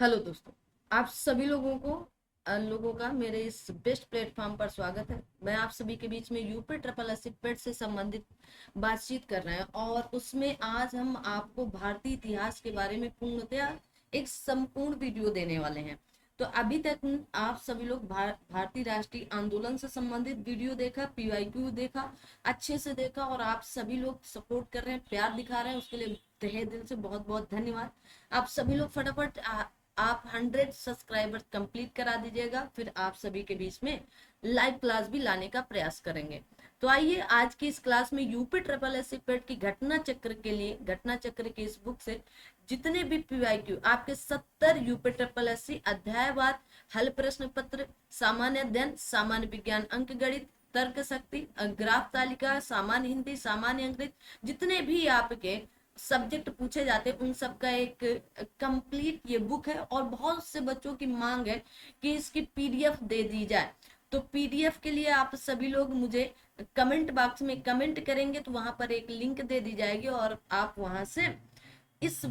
Hello दोस्तों। आप सभी लोगों का मेरे इस बेस्ट प्लेटफॉर्म पर स्वागत है। मैं आप सभी के बीच में यूपी ट्रिपल एस पेट से संबंधित बातचीत कर रहे हैं और उसमें आज हम आपको भारतीय इतिहास के बारे में पूर्णतया एक संपूर्ण वीडियो देने वाले हैं। तो अभी तक आप सभी लोग भारतीय राष्ट्रीय आंदोलन से संबंधित वीडियो देखा, पीवाईक्यू देखा, अच्छे से देखा और आप सभी लोग सपोर्ट कर रहे हैं, प्यार दिखा रहे हैं, उसके लिए तहे दिल से बहुत बहुत धन्यवाद। आप सभी लोग फटाफट आप 100 सब्सक्राइबर कंप्लीट करा दीजिएगा, फिर आप सभी के बीच में लाइव क्लास भी लाने का प्रयास करेंगे। तो आइए आज की इस क्लास में यूपी ट्रिपल एस पेट की घटना चक्र के लिए, घटना चक्र की इस बुक से जितने भी पीवाईक्यू आपके 70 यूपी ट्रिपल एस अध्यायवार, हल प्रश्न पत्र, सामान्य अध्ययन, सामान्य विज्ञान, अंक गणित, तर्क शक्ति, ग्राफ तालिका, सामान्य हिंदी, सामान्य अंग्रेजी, जितने भी आपके सब्जेक्ट पूछे जाते हैं उन सब का एक कंप्लीट ये बुक है। और बहुत से बच्चों की मांग है कि इसकी पीडीएफ दे दी जाए। तो पीडीएफ के लिए आप सभी लोग मुझे कमेंट बॉक्स में कमेंट करेंगे तो वहां पर एक लिंक दे दी जाएगी और आप वहां से इस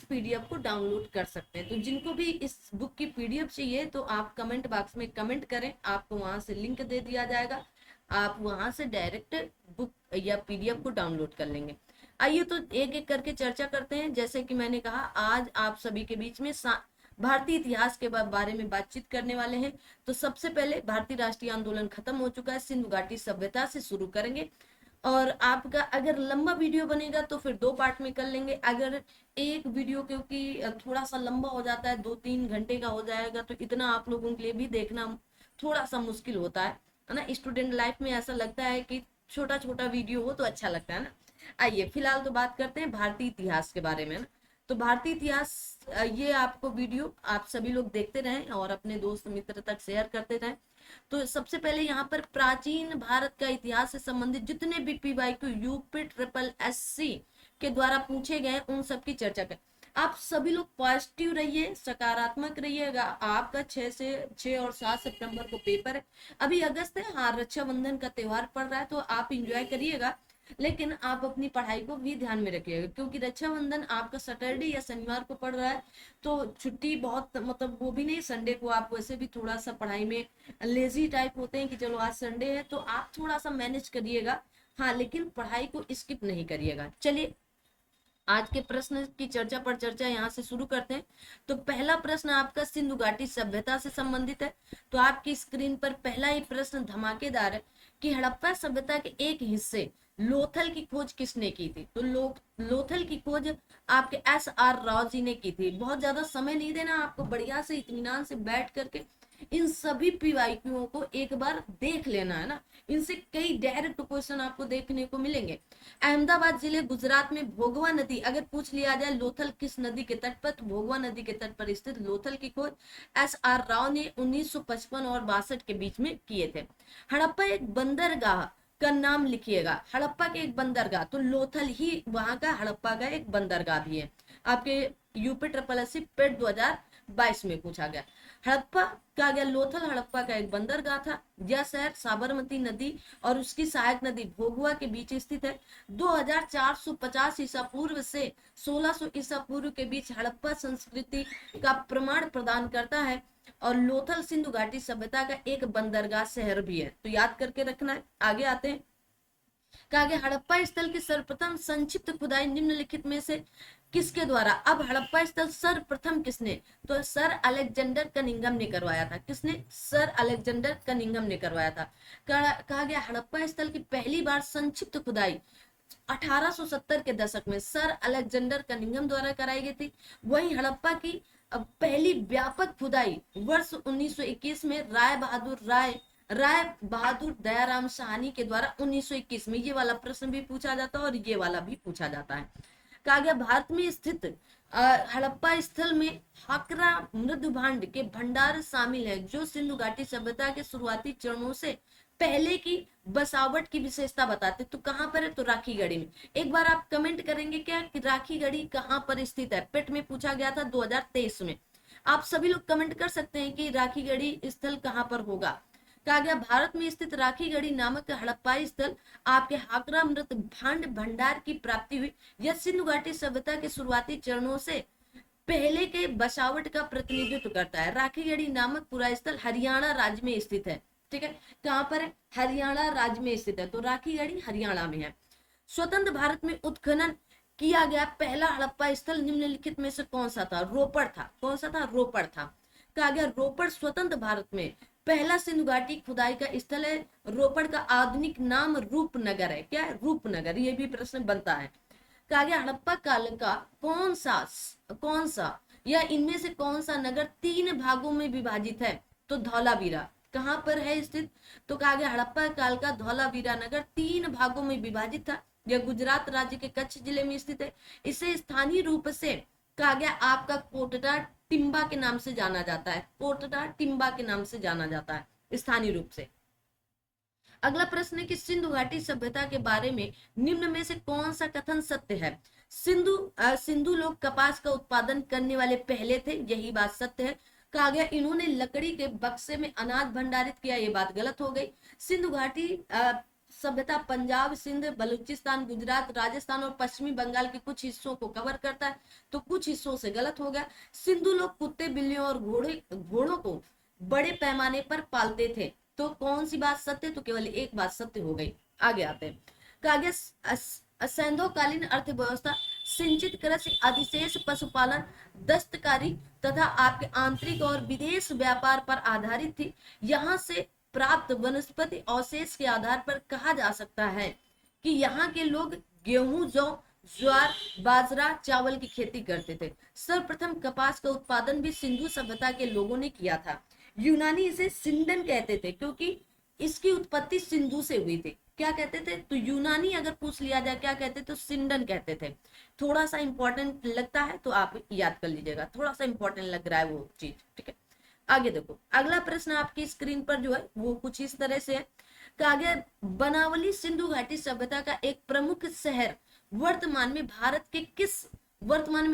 पीडीएफ को डाउनलोड कर सकते हैं। तो जिनको भी इस बुक की पीडीएफ चाहिए तो आप कमेंट बॉक्स में कमेंट करें, आपको वहां से लिंक दे दिया जाएगा, आप वहां से डायरेक्ट बुक या पीडीएफ को डाउनलोड कर लेंगे। आइए तो एक एक करके चर्चा करते हैं। जैसे कि मैंने कहा, आज आप सभी के बीच में भारतीय इतिहास के बारे में बातचीत करने वाले हैं। तो सबसे पहले भारतीय राष्ट्रीय आंदोलन खत्म हो चुका है, सिंधु घाटी सभ्यता से शुरू करेंगे। और आपका अगर लंबा वीडियो बनेगा तो फिर 2 पार्ट में कर लेंगे। अगर एक वीडियो क्योंकि थोड़ा सा लंबा हो जाता है, 2-3 घंटे का हो जाएगा, तो इतना आप लोगों के लिए भी देखना थोड़ा सा मुश्किल होता है ना। स्टूडेंट लाइफ में ऐसा लगता है कि छोटा छोटा वीडियो हो तो अच्छा लगता है ना। आइए फिलहाल तो बात करते हैं भारतीय इतिहास के बारे में ना। तो भारतीय इतिहास, ये आपको वीडियो आप सभी लोग देखते रहें और अपने दोस्त मित्र तक शेयर करते रहें। तो सबसे पहले यहाँ पर प्राचीन भारत का इतिहास से संबंधित जितने भी पीवाईक्यू यूपी ट्रिपल एससी के द्वारा पूछे गए उन सब की चर्चा करें। आप सभी लोग पॉजिटिव रहिए, सकारात्मक रहिएगा। आपका 6 और 7 सितंबर को पेपर है। अभी अगस्त है, हाँ, रक्षाबंधन का त्योहार पड़ रहा है तो आप इंजॉय करिएगा, लेकिन आप अपनी पढ़ाई को भी ध्यान में रखिएगा क्योंकि रक्षाबंधन आपका सैटरडे या शनिवार को पड़ रहा है। तो छुट्टी बहुत, मतलब वो भी नहीं, संडे को आप वैसे भी थोड़ा सा पढ़ाई में लेजी टाइप होते हैं कि चलो आज संडे है, तो आप थोड़ा सा मैनेज करिएगा, हाँ, लेकिन पढ़ाई को स्किप नहीं करिएगा। चलिए आज के प्रश्न की चर्चा पर चर्चा यहाँ से शुरू करते हैं। तो पहला प्रश्न आपका सिंधु घाटी सभ्यता से संबंधित है। तो आपकी स्क्रीन पर पहला ही प्रश्न धमाकेदार है कि हड़प्पा सभ्यता के एक हिस्से लोथल की खोज किसने की थी। तो लोथल की खोज आपके एस आर राव जी ने की थी। बहुत ज्यादा समय नहीं देना आपको, बढ़िया से इत्मीनान से बैठ करके इन सभी पीवाईक्यूओं को एक बार देख लेना है ना। इनसे कई डायरेक्ट क्वेश्चन आपको देखने को मिलेंगे। अहमदाबाद जिले गुजरात में भोगवा नदी, अगर पूछ लिया जाए लोथल किस नदी के तट पर, तो भोगवा नदी के तट पर स्थित लोथल की खोज एस आर राव ने 1955 और 62 के बीच में किए थे। हड़प्पा एक बंदरगाह का नाम लिखिएगा, हड़प्पा के एक बंदरगाह, तो लोथल ही वहां का हड़प्पा का एक बंदरगाह भी है। आपके यूपी ट्रिपल एस पेट 2022 में पूछा गया। हड़प्पा कहा गया, लोथल हड़प्पा का एक बंदरगाह था। यह शहर साबरमती नदी और उसकी सहायक नदी भोगवा के बीच स्थित है। 2450 ईसा पूर्व से 1600 ईसा पूर्व के बीच हड़प्पा संस्कृति का प्रमाण प्रदान करता है और लोथल सिंधु घाटी सभ्यता का एक बंदरगाह शहर भी है। तो याद करके रखना है। आगे आते हैं। कहा गया हड़प्पा स्थल की सर्वप्रथम संक्षिप्त खुदाई निम्नलिखित में से किसके द्वारा। अब हड़प्पा स्थल सर्वप्रथम किसने, तो सर अलेक्जेंडर कनिंघम ने करवाया था। किसने, सर अलेक्जेंडर कनिंघम ने करवाया था। कहा गया हड़प्पा स्थल की पहली बार संक्षिप्त खुदाई 1870 के दशक में सर अलेक्जेंडर कनिंघम द्वारा कराई गई थी। वहीं हड़प्पा की पहली व्यापक खुदाई वर्ष 1921 में राय बहादुर दयाराम साहनी के द्वारा 1921 में। ये वाला प्रश्न भी पूछा जाता है और ये वाला भी पूछा जाता है। कहा गया भारत में स्थित हड़प्पा स्थल में हाकरा मृदभांड के भंडार शामिल है जो सिंधु घाटी सभ्यता के शुरुआती चरणों से पहले की बसावट की विशेषता बताते। तो कहां पर है, तो राखी गढ़ी में। एक बार आप कमेंट करेंगे क्या कि राखी गढ़ी कहां पर स्थित है। पेट में पूछा गया था 2023 में। आप सभी लोग कमेंट कर सकते हैं कि राखी गढ़ी स्थल कहां पर होगा। कहा गया भारत में स्थित राखी गढ़ी नामक हड़प्पा स्थल आपके हाकरा मृत भांड भंडार की प्राप्ति हुई। यह सिंधु घाटी सभ्यता के शुरुआती चरणों से पहले के बसावट का प्रतिनिधित्व करता है। राखीगढ़ी नामक पुरा स्थल हरियाणा राज्य में स्थित है। ठीक है, कहां पर है? हरियाणा राज्य में स्थित है, तो राखीगढ़ी हरियाणा में है। स्वतंत्र भारत में उत्खनन किया गया पहला हड़प्पा स्थल निम्नलिखित में से कौन सा था? रोपड़ था। कौन सा था? रोपड़ था। कहा गया रोपड़ स्वतंत्र भारत में पहला सिंधु घाटी खुदाई का स्थल है। रोपड़ का आधुनिक नाम रूपनगर है। क्या है? रूपनगर। ये भी प्रश्न बनता है। कहा गया हड़प्पा काल का कौन सा या इनमें से कौन सा नगर 3 भागों में विभाजित है? तो धौलावीरा। कहां पर है स्थित? तो कहा गया हड़प्पा काल का धौलावीरा नगर 3 भागों में विभाजित था। यह गुजरात राज्य के कच्छ जिले में स्थित है। इसे स्थानीय रूप से कहा गया आपका कोटड़ा टिम्बा के नाम से जाना जाता है। कोटड़ा टिम्बा के नाम से जाना जाता है स्थानीय रूप से। अगला प्रश्न है कि सिंधु घाटी सभ्यता के बारे में निम्न में से कौन सा कथन सत्य है? सिंधु लोग कपास का उत्पादन करने वाले पहले थे, यही बात सत्य है। कहा गया इन्होंने लकड़ी के बक्से में अनाज भंडारित किया, ये बात गलत हो गई। सिंधु घाटी सभ्यता पंजाब, सिंध, बलूचिस्तान, गुजरात, राजस्थान और पश्चिमी बंगाल के कुछ हिस्सों को कवर करता है, तो कुछ हिस्सों से गलत हो गया। सिंधु लोग कुत्ते, बिल्लियों और घोड़ों को बड़े पैमाने पर पालते थे, तो कौन सी बात सत्य? तो केवल एक बात सत्य हो गई। आगे आते हैं। कहा गया सैंधवकालीन अर्थव्यवस्था सिंचित कृषि, अधिशेष पशुपालन, दस्तकारी तथा आपके आंतरिक और विदेश व्यापार पर आधारित थी। यहाँ से प्राप्त वनस्पति अवशेष के आधार पर कहा जा सकता है कि यहाँ के लोग गेहूं, जौ, ज्वार, बाजरा, चावल की खेती करते थे। सर्वप्रथम कपास का उत्पादन भी सिंधु सभ्यता के लोगों ने किया था। यूनानी इसे सिंडन कहते थे क्योंकि इसकी उत्पत्ति सिंधु से हुई थी। क्या कहते थे? तो यूनानी अगर पूछ लिया जाए क्या कहते थे, तो सिंडन कहते थे। थोड़ा सा इंपॉर्टेंट लगता है तो आप याद कर लीजिएगा, थोड़ा सा इंपॉर्टेंट लग रहा है वो चीज। ठीक है, आगे देखो। अगला प्रश्न आपकी स्क्रीन पर जो है वो कुछ इस तरह से है। कहा गया बनावली सिंधु घाटी सभ्यता का एक प्रमुख शहर वर्तमान में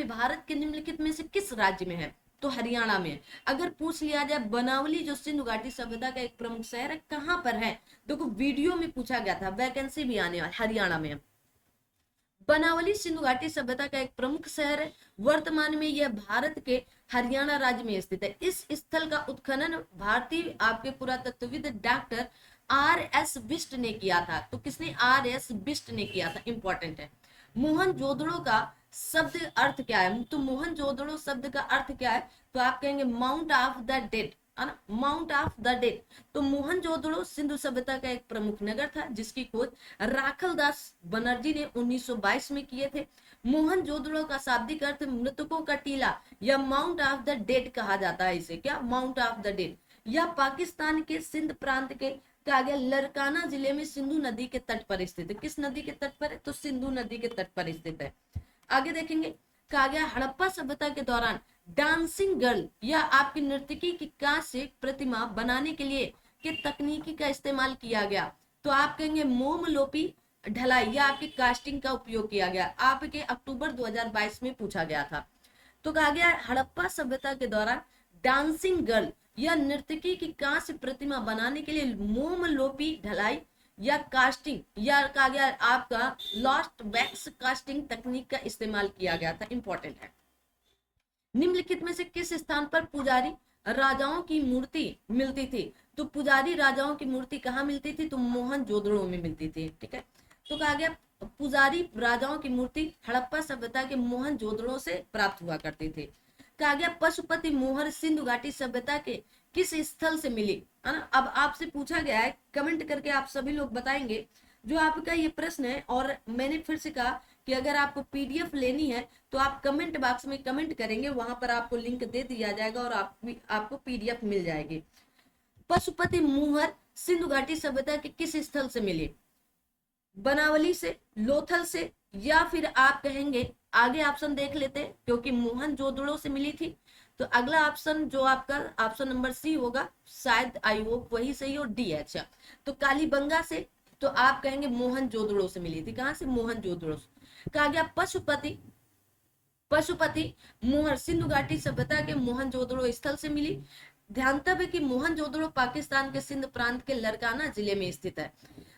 भारत के निम्नलिखित में से किस राज्य में है? तो हरियाणा में। अगर पूछ लिया जाए बनावली जो सिंधु घाटी सभ्यता का एक प्रमुख शहर है कहां पर है, देखो वीडियो में पूछा गया था, वैकेंसी भी आने वाली, हरियाणा में। बनावली सिंधु घाटी सभ्यता का एक प्रमुख शहर है। वर्तमान में यह भारत के हरियाणा राज्य में स्थित है। इस स्थल का उत्खनन भारतीय आपके पुरातत्वविद डॉक्टर R.S. बिष्ट ने किया था। तो किसने? R.S. बिष्ट ने किया था, इंपॉर्टेंट है। मोहनजोदड़ो का शब्द अर्थ क्या है? तो मोहनजोदड़ो शब्द का अर्थ क्या है? तो आप कहेंगे माउंट ऑफ द डेड, है ना, माउंट ऑफ द डेड। तो मोहनजोदड़ो सिंधु सभ्यता का एक प्रमुख नगर था जिसकी खोज राखल दास बनर्जी ने 1922 में किए थे। मोहनजोदड़ो का शाब्दिक अर्थ मृतकों का टीला या माउंट ऑफ द डेड कहा जाता है। इसे क्या? Mount of the dead. या पाकिस्तान के सिंध प्रांत के कहा गया लरकाना जिले में सिंधु नदी के तट पर स्थित है। किस नदी के तट पर है? तो सिंधु नदी के तट पर स्थित है। आगे देखेंगे। कहा गया हड़प्पा सभ्यता के दौरान डांसिंग गर्ल या आपकी नर्तकी की कांस्य प्रतिमा बनाने के लिए के तकनीकी का इस्तेमाल किया गया। तो आप कहेंगे मोमलोपी ढलाई या आपकी कास्टिंग का उपयोग किया गया। आपके अक्टूबर 2022 में पूछा गया था। तो कहा गया हड़प्पा सभ्यता के दौरान डांसिंग गर्ल या नर्तकी की कांस्य प्रतिमा बनाने के लिए मोमलोपी ढलाई या कास्टिंग या कहा गया आपका लॉस्ट वैक्स कास्टिंग तकनीक का इस्तेमाल किया गया था। इंपॉर्टेंट है। निम्नलिखित में से किस स्थान पर पुजारी राजाओं की मूर्ति मिलती थी? तो पुजारी राजाओं की मूर्ति कहाँ मिलती थी? तो मोहनजोदड़ो में मिलती थी। ठीक है, तो कहा गया पुजारी राजाओं की मूर्ति हड़प्पा सभ्यता के मोहनजोदड़ो से प्राप्त हुआ करती थी। कहा गया पशुपति मोहर सिंधु घाटी सभ्यता के किस स्थल से मिली, है ना। अब आपसे पूछा गया है, कमेंट करके आप सभी लोग बताएंगे जो आपका ये प्रश्न है। और मैंने फिर से कहा कि अगर आपको पीडीएफ लेनी है तो आप कमेंट बॉक्स में कमेंट करेंगे, वहां पर आपको लिंक दे दिया जाएगा और आपको पीडीएफ मिल जाएगी। पशुपति मोहर सिंधु घाटी सभ्यता के किस स्थल से मिली? बनावली से, लोथल से, या फिर आप कहेंगे आगे ऑप्शन देख लेते क्योंकि मोहनजोदड़ो से मिली थी। तो अगला ऑप्शन जो आपका ऑप्शन नंबर सी होगा, शायद आई होप वही सही हो, डी। अच्छा, तो कालीबंगा से। तो आप कहेंगे मोहनजोदड़ो से मिली थी। कहां से? मोहनजोदड़ो से। कहा गया पशुपति मोहर सिंधु घाटी सभ्यता के मोहनजोदड़ो स्थल से मिली। ध्यान तब है कि मोहनजोदड़ो पाकिस्तान के सिंध प्रांत के लरकाना जिले में स्थित है।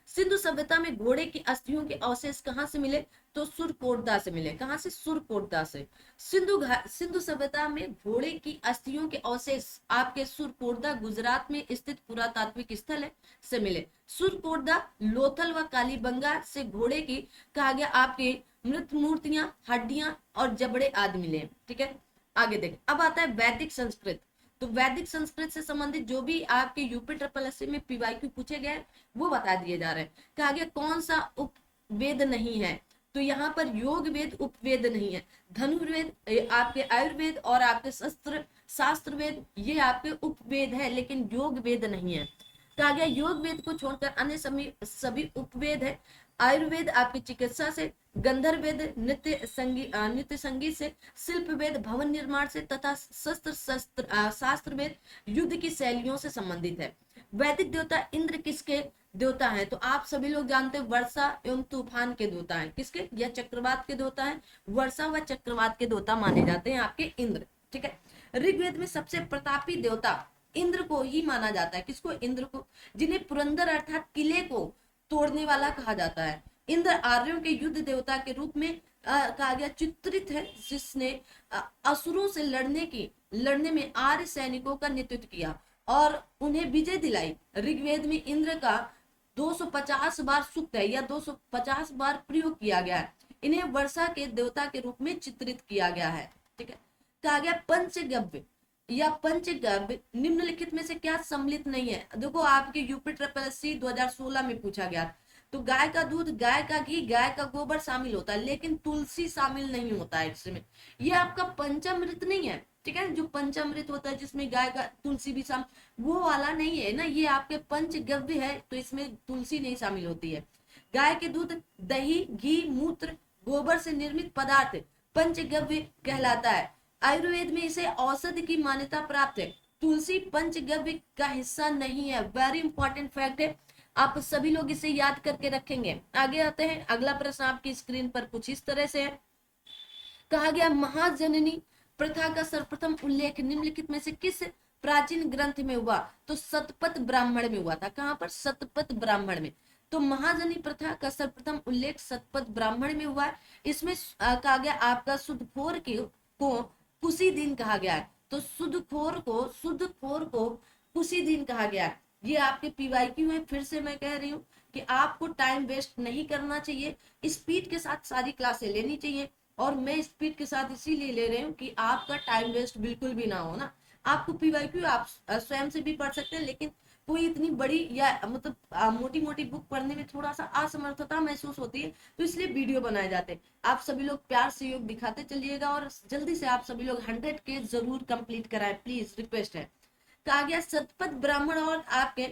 सिंधु सभ्यता में घोड़े की अस्थियों के अवशेष कहाँ से मिले? तो सुरकोटदा से मिले। कहाँ से? सुरकोटदा से। सिंधु सभ्यता में घोड़े की अस्थियों के अवशेष आपके सुरकोटदा गुजरात में स्थित पुरातात्विक स्थल है से मिले। सुरकोटदा, लोथल व कालीबंगा से घोड़े की कहा गया आपके मृत मूर्तियां, हड्डियां और जबड़े आदि मिले। ठीक है, आगे देखें। अब आता है वैदिक संस्कृत। तो वैदिक संस्कृत से संबंधित जो भी आपके यूपी ट्रिपल एससी में पीवाईक्यू पूछे गए वो बता दिए जा रहे हैं। कहा गया कौन सा उपवेद नहीं है? तो यहाँ पर योग वेद उपवेद नहीं है। धनुर्वेद, आपके आयुर्वेद और आपके शास्त्र वेद ये आपके उपवेद है, लेकिन योग वेद नहीं है। कहा गया योग वेद को छोड़कर अन्य सभी उपवेद है। आयुर्वेद आपकी चिकित्सा से, गंधर्व वेद नृत्य संगीत से, शिल्प वेद भवन निर्माण से तथा शास्त्र वेद युद्ध की शैलियों से संबंधित है। वैदिक देवता इंद्र किसके देवता हैं? तो आप सभी लोग जानते हैं वर्षा एवं तूफान के देवता हैं। किसके? या चक्रवात के देवता हैं। वर्षा व चक्रवात के देवता माने जाते हैं आपके इंद्र। ठीक है, ऋग्वेद में सबसे प्रतापी देवता इंद्र को ही माना जाता है। किसको? इंद्र को, जिन्हें पुरंदर अर्थात किले को तोड़ने वाला कहा जाता है। इंद्र आर्यों के युद्ध देवता के रूप में कहा गया चित्रित है, जिसने असुरों से लड़ने में आर्य सैनिकों का नेतृत्व किया और उन्हें विजय दिलाई। ऋग्वेद में इंद्र का 250 बार सूक्त है या 250 बार प्रयोग किया गया है। इन्हें वर्षा के देवता के रूप में चित्रित किया गया है। ठीक है, कहा गया पंचगव्य या पंचगव्य निम्नलिखित में से क्या सम्मिलित नहीं है? देखो आपके यूपी ट्रिपल एससी 2016 में पूछा गया। तो गाय का दूध, गाय का घी, गाय का गोबर शामिल होता है, लेकिन तुलसी शामिल नहीं होता है इसमें। ये आपका पंचामृत नहीं है। ठीक है, जो पंचामृत होता है जिसमें गाय का तुलसी भी शामिल, वो वाला नहीं है ना, ये आपके पंचगव्य है, तो इसमें तुलसी नहीं शामिल होती है। गाय के दूध, दही, घी, मूत्र, गोबर से निर्मित पदार्थ पंचगव्य कहलाता है। आयुर्वेद में इसे औषधि की मान्यता प्राप्त है। तुलसी पंचगव्य का हिस्सा नहीं है। वेरी इंपॉर्टेंट फैक्ट है, आप सभी लोग इसे याद करके रखेंगे। आगे आते हैं, अगला प्रश्न आपकी स्क्रीन पर कुछ इस तरह से है। कहा गया महाजननी प्रथा का सर्वप्रथम उल्लेख निम्नलिखित में से किस प्राचीन ग्रंथ में हुआ? तो शतपथ ब्राह्मण में हुआ था। कहां पर? शतपथ ब्राह्मण में। तो महाजनी प्रथा का सर्वप्रथम उल्लेख शतपथ ब्राह्मण में हुआ है। इसमें कहा गया आपका शुद्धखोर को कुशी दिन कहा गया है। तो शुद्धखोर को कुशी दिन कहा गया है। ये आपके पीवाईक्यू है। फिर से मैं कह रही हूँ कि आपको टाइम वेस्ट नहीं करना चाहिए, स्पीड के साथ सारी क्लासें लेनी चाहिए। और मैं स्पीड के साथ इसीलिए ले रही हूँ कि आपका टाइम वेस्ट बिल्कुल भी ना हो ना। आपको पीवाईक्यू आप स्वयं से भी पढ़ सकते हैं, लेकिन कोई इतनी बड़ी या मतलब मोटी मोटी बुक पढ़ने में थोड़ा सा असमर्थता महसूस होती है, तो इसलिए वीडियो बनाए जाते हैं। आप सभी लोग प्यार से योग दिखाते चलिएगा और जल्दी से आप सभी लोग 100 के जरूर कंप्लीट कराएं, प्लीज रिक्वेस्ट है। कहा गया शतपथ ब्राह्मण और आपके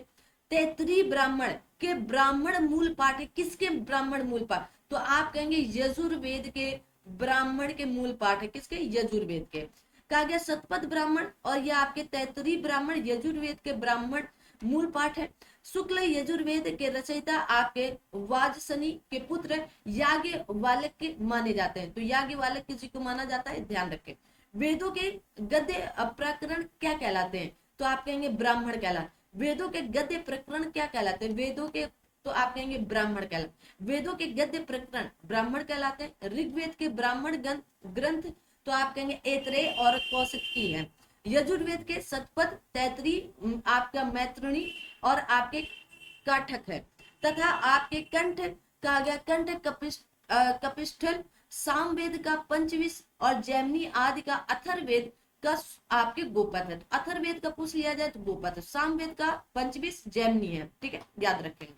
तैतरी ब्राह्मण के ब्राह्मण मूल पाठ है। किसके ब्राह्मण मूल पाठ? तो आप कहेंगे यजुर्वेद के ब्राह्मण के मूल पाठ है। किसके? यजुर्वेद के। कहा गया शतपथ ब्राह्मण और यह आपके तैतरी ब्राह्मण यजुर्वेद के ब्राह्मण मूल पाठ है। शुक्ल यजुर्वेद के रचयिता आपके वाजसनी के पुत्र याज्ञवल्क्य माने जाते हैं। तो याज्ञवल्क्य जी को माना जाता है, ध्यान रखें। वेदों के गद्य प्रकरण क्या कहलाते हैं? तो आप कहेंगे ब्राह्मण कहलाते। वेदों के गद्य प्रकरण क्या कहलाते हैं? वेदों के, तो आप कहेंगे ब्राह्मण कहलाते। वेदों के गद्य प्रकरण ब्राह्मण कहलाते हैं। ऋग्वेद के ब्राह्मण ग्रंथ तो आप कहेंगे ऐतरेय और कौशिकी है। यजुर्वेद के शतपथ, तैतरी, आपका मैत्रिणी और आपके काठक है। तथा आपके कंठ कहा गया कंठ कपिष्ठल, सामवेद का पंचविश और जैमिनी आदि का अथर्ववेद का आपके गोपथ है। अथर्ववेद का पूछ लिया जाए तो गोपथ है, सामवेद का पंचविश, जैमिनी है। ठीक है, याद रखेंगे।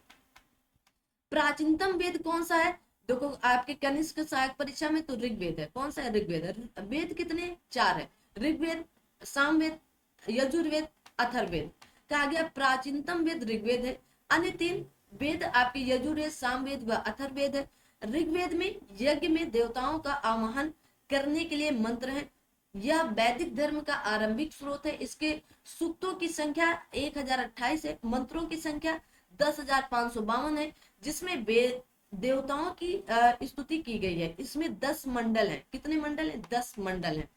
प्राचीनतम वेद कौन सा है? देखो आपके कनिष्क सहायक परीक्षा में तो ऋग्वेद है। कौन सा है? ऋग्वेद है। वेद कितने? 4 है, ऋग्वेद, सामवेद, यजुर्वेद, अथर्ववेद। कहा गया प्राचीनतम वेद ऋग्वेद है। अन्य 3 वेद आपके यजुर्वेद, सामवेद व अथर्ववेद है। ऋग्वेद में यज्ञ में देवताओं का आवाहन करने के लिए मंत्र है। यह वैदिक धर्म का आरंभिक स्रोत है। इसके सूक्तों की संख्या 1028 है, मंत्रों की संख्या 10,552 है, जिसमें देवताओं की स्तुति की गई है। इसमें 10 मंडल है। कितने मंडल है? 10 मंडल है।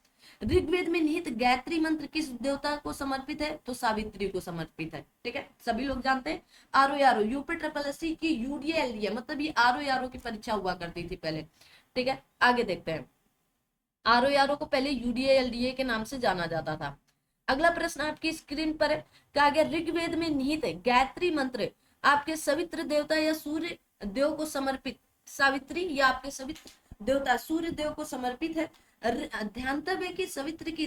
ऋग्वेद में निहित गायत्री मंत्र किस देवता को समर्पित है? तो सावित्री को समर्पित है। ठीक है, सभी लोग जानते हैं। आरओ यूपी ट्रिपल एससी की यूडीए एलडीए, मतलब ये आरओ की परीक्षा हुआ करती थी पहले। ठीक है, आगे देखते हैं। आरओ को पहले यूडीए एलडीए के नाम से जाना जाता था। अगला प्रश्न आपकी स्क्रीन पर है, कहा गया ऋग्वेद में निहित गायत्री मंत्र आपके सवित्र देवता या सूर्य देव को समर्पित, सावित्री या आपके सवित्र देवता सूर्य देव को समर्पित है। ध्यानतव्य है कि सवित्र की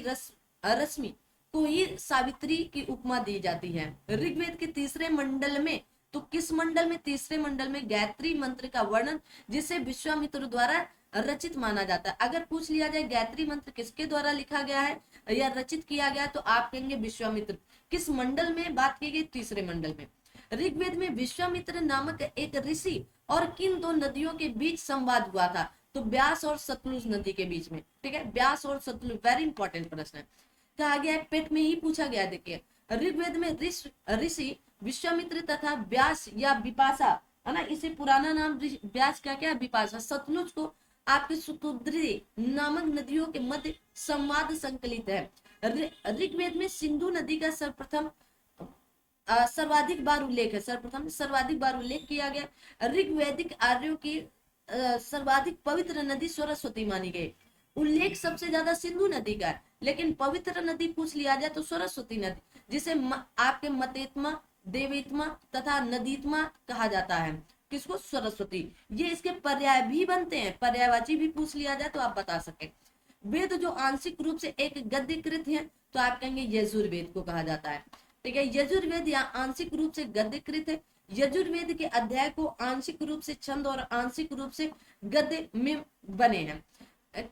रश्मि को ही सावित्री की उपमा दी जाती है। ऋग्वेद के तीसरे मंडल में, तो किस मंडल में? तीसरे मंडल में गायत्री मंत्र का वर्णन, जिसे विश्वामित्र द्वारा रचित माना जाता है। अगर पूछ लिया जाए गायत्री मंत्र किसके द्वारा लिखा गया है या रचित किया गया, तो आप कहेंगे विश्वामित्र। किस मंडल में बात की गई? तीसरे मंडल में। ऋग्वेद में विश्वामित्र नामक एक ऋषि और किन दो नदियों के बीच संवाद हुआ था? तो व्यास और सतलुज नदी के बीच में। ठीक है, व्यास और सतलुज, वेरी इंपॉर्टेंट प्रश्न है। कहा गया है, पेट में ही पूछा गया है। देखिए, ऋग्वेद में ऋषि विश्वामित्र तथा व्यास या विपाशा, है ना, इसे पुराना नाम व्यास क्या क्या? विपाशा। सतलुज को आपके सुतुद्री नामक नदियों के मध्य संवाद संकलित है। ऋग्वेद में सिंधु नदी का सर्वाधिक बार उल्लेख है। सर्वाधिक बार उल्लेख किया गया। ऋग्वैदिक आर्यों की सर्वाधिक पवित्र नदी सरस्वती मानी गई। उल्लेख सबसे ज्यादा सिंधु नदी का है, लेकिन पवित्र नदी पूछ लिया जाए तो सरस्वती नदी, जिसे आपके मतेत्मा, देवेत्मा तथा नदीत्मा कहा जाता है। किसको? सरस्वती। ये इसके पर्याय भी बनते हैं, पर्यायवाची भी पूछ लिया जाए तो आप बता सके। वेद जो आंशिक रूप से एक गद्यकृत है, तो आप कहेंगे यजुर्वेद को कहा जाता है। ठीक है, यजुर्वेद या आंशिक रूप से गद्यकृत है। यजुर्वेद के अध्याय को आंशिक रूप से छंद और आंशिक रूप से गद्य में बने हैं।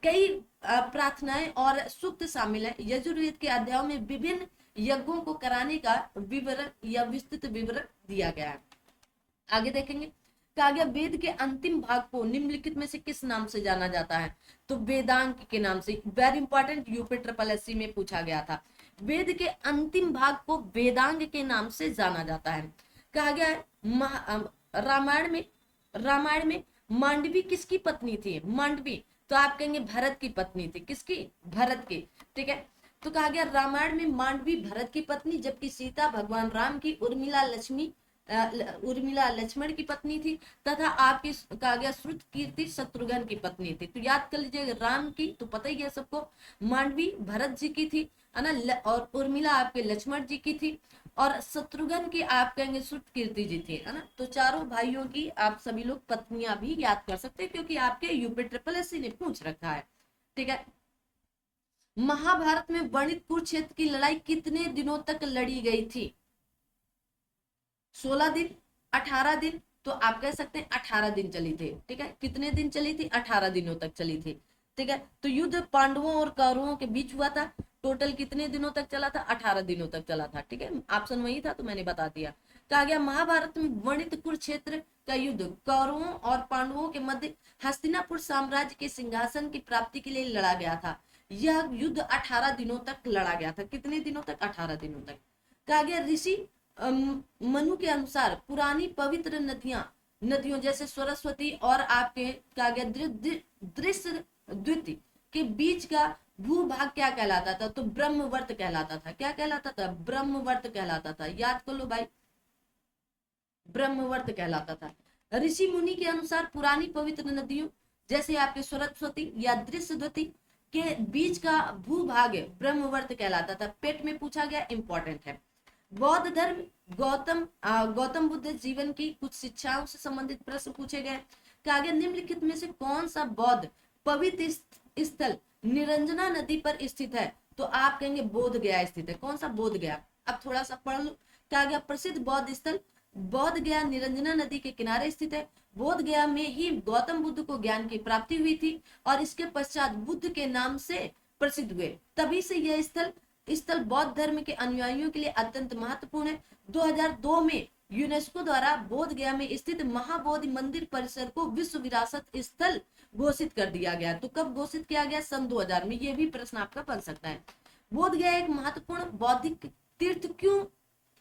कई प्रार्थनाएं और सूक्त शामिल है। यजुर्वेद के अध्यायों में विभिन्न यज्ञों को कराने का विवरण या विस्तृत विवरण दिया गया है। आगे देखेंगे, कहा गया वेद के अंतिम भाग को निम्नलिखित में से किस नाम से जाना जाता है? तो वेदांग के नाम से। Very important, UP triple SC में पूछा गया था। वेद के अंतिम भाग को वेदांग के नाम से जाना जाता है। कहा गया रामायण में मांडवी किसकी पत्नी थी? मांडवी, तो आप कहेंगे भरत की पत्नी थी। किसकी? भरत की। ठीक है, तो कहा गया रामायण में मांडवी भरत की पत्नी, जबकि सीता भगवान राम की उर्मिला लक्ष्मण की पत्नी थी, तथा आपकी कहा गया श्रुत कीर्ति शत्रुघ्न की पत्नी थी। तो याद कर लीजिए, राम की तो पता ही है सबको, मांडवी भरत जी की थी, है ना, और उर्मिला आपके लक्ष्मण जी की थी, और शत्रुघ्न की आप कहेंगे श्रुत कीर्ति जी थी, है ना। तो चारों भाइयों की आप सभी लोग पत्नियां भी याद कर सकते हैं, क्योंकि आपके यूपी ट्रिपल एससी ने पूछ रखा है। ठीक है, महाभारत में वर्णित कुरुक्षेत्र की लड़ाई कितने दिनों तक लड़ी गई थी? 16 दिन, 18 दिन, तो आप कह सकते हैं 18 दिन चली थी। ठीक है, कितने दिन चली थी? 18 दिनों तक चली थी। ठीक है, तो युद्ध पांडवों और कौरवों के बीच हुआ था। टोटल कितने दिनों तक चला था? 18 दिनों तक चला था। ठीक है, ऑप्शन वही था तो मैंने बता दिया। कहा गया महाभारत में वर्णित कुरुक्षेत्र का युद्ध कौरवों और पांडवों के मध्य हस्तिनापुर साम्राज्य के सिंहासन की प्राप्ति के लिए लड़ा गया था। यह युद्ध 18 दिनों तक लड़ा गया था। कितने दिनों तक? 18 दिनों तक। कहा गया ऋषि मनु के अनुसार पुरानी पवित्र नदियों जैसे सरस्वती और आपके कहा गया दृश्य द्वितीय के बीच का भूभाग क्या कहलाता था? तो ब्रह्मवर्त कहलाता था। क्या कहलाता था? ब्रह्मवर्त कहलाता था। याद कर लो भाई, ब्रह्मवर्त कहलाता था। ऋषि मुनि के अनुसार पुरानी पवित्र नदियों जैसे आपके सरस्वती या दृश्य द्वितीय के बीच का भूभाग ब्रह्मवर्त कहलाता था। पेट में पूछा गया, इंपॉर्टेंट है। बौद्ध धर्म गौतम बुद्ध जीवन की कुछ शिक्षाओं से संबंधित प्रश्न पूछे गए। कहा गया निम्नलिखित में से कौन सा बौद्ध पवित्र स्थल निरंजना नदी पर स्थित है? तो आप कहेंगे बोध गया स्थित है। कौन सा? बोध गया। अब थोड़ा सा पढ़ लो। कहा गया प्रसिद्ध बौद्ध स्थल बोध गया निरंजना नदी के किनारे स्थित है। बोध गया में ही गौतम बुद्ध को ज्ञान की प्राप्ति हुई थी और इसके पश्चात बुद्ध के नाम से प्रसिद्ध हुए। तभी से यह स्थल बौद्ध धर्म के अनुयायियों के लिए अत्यंत महत्वपूर्ण है। 2002 में यूनेस्को द्वारा बोध गया में स्थित महाबोधि मंदिर परिसर को विश्व विरासत स्थल घोषित कर दिया गया। तो कब घोषित किया गया? सन 2000 में। ये भी प्रश्न आपका बन सकता है। बोध गया एक महत्वपूर्ण बौद्धिक तीर्थ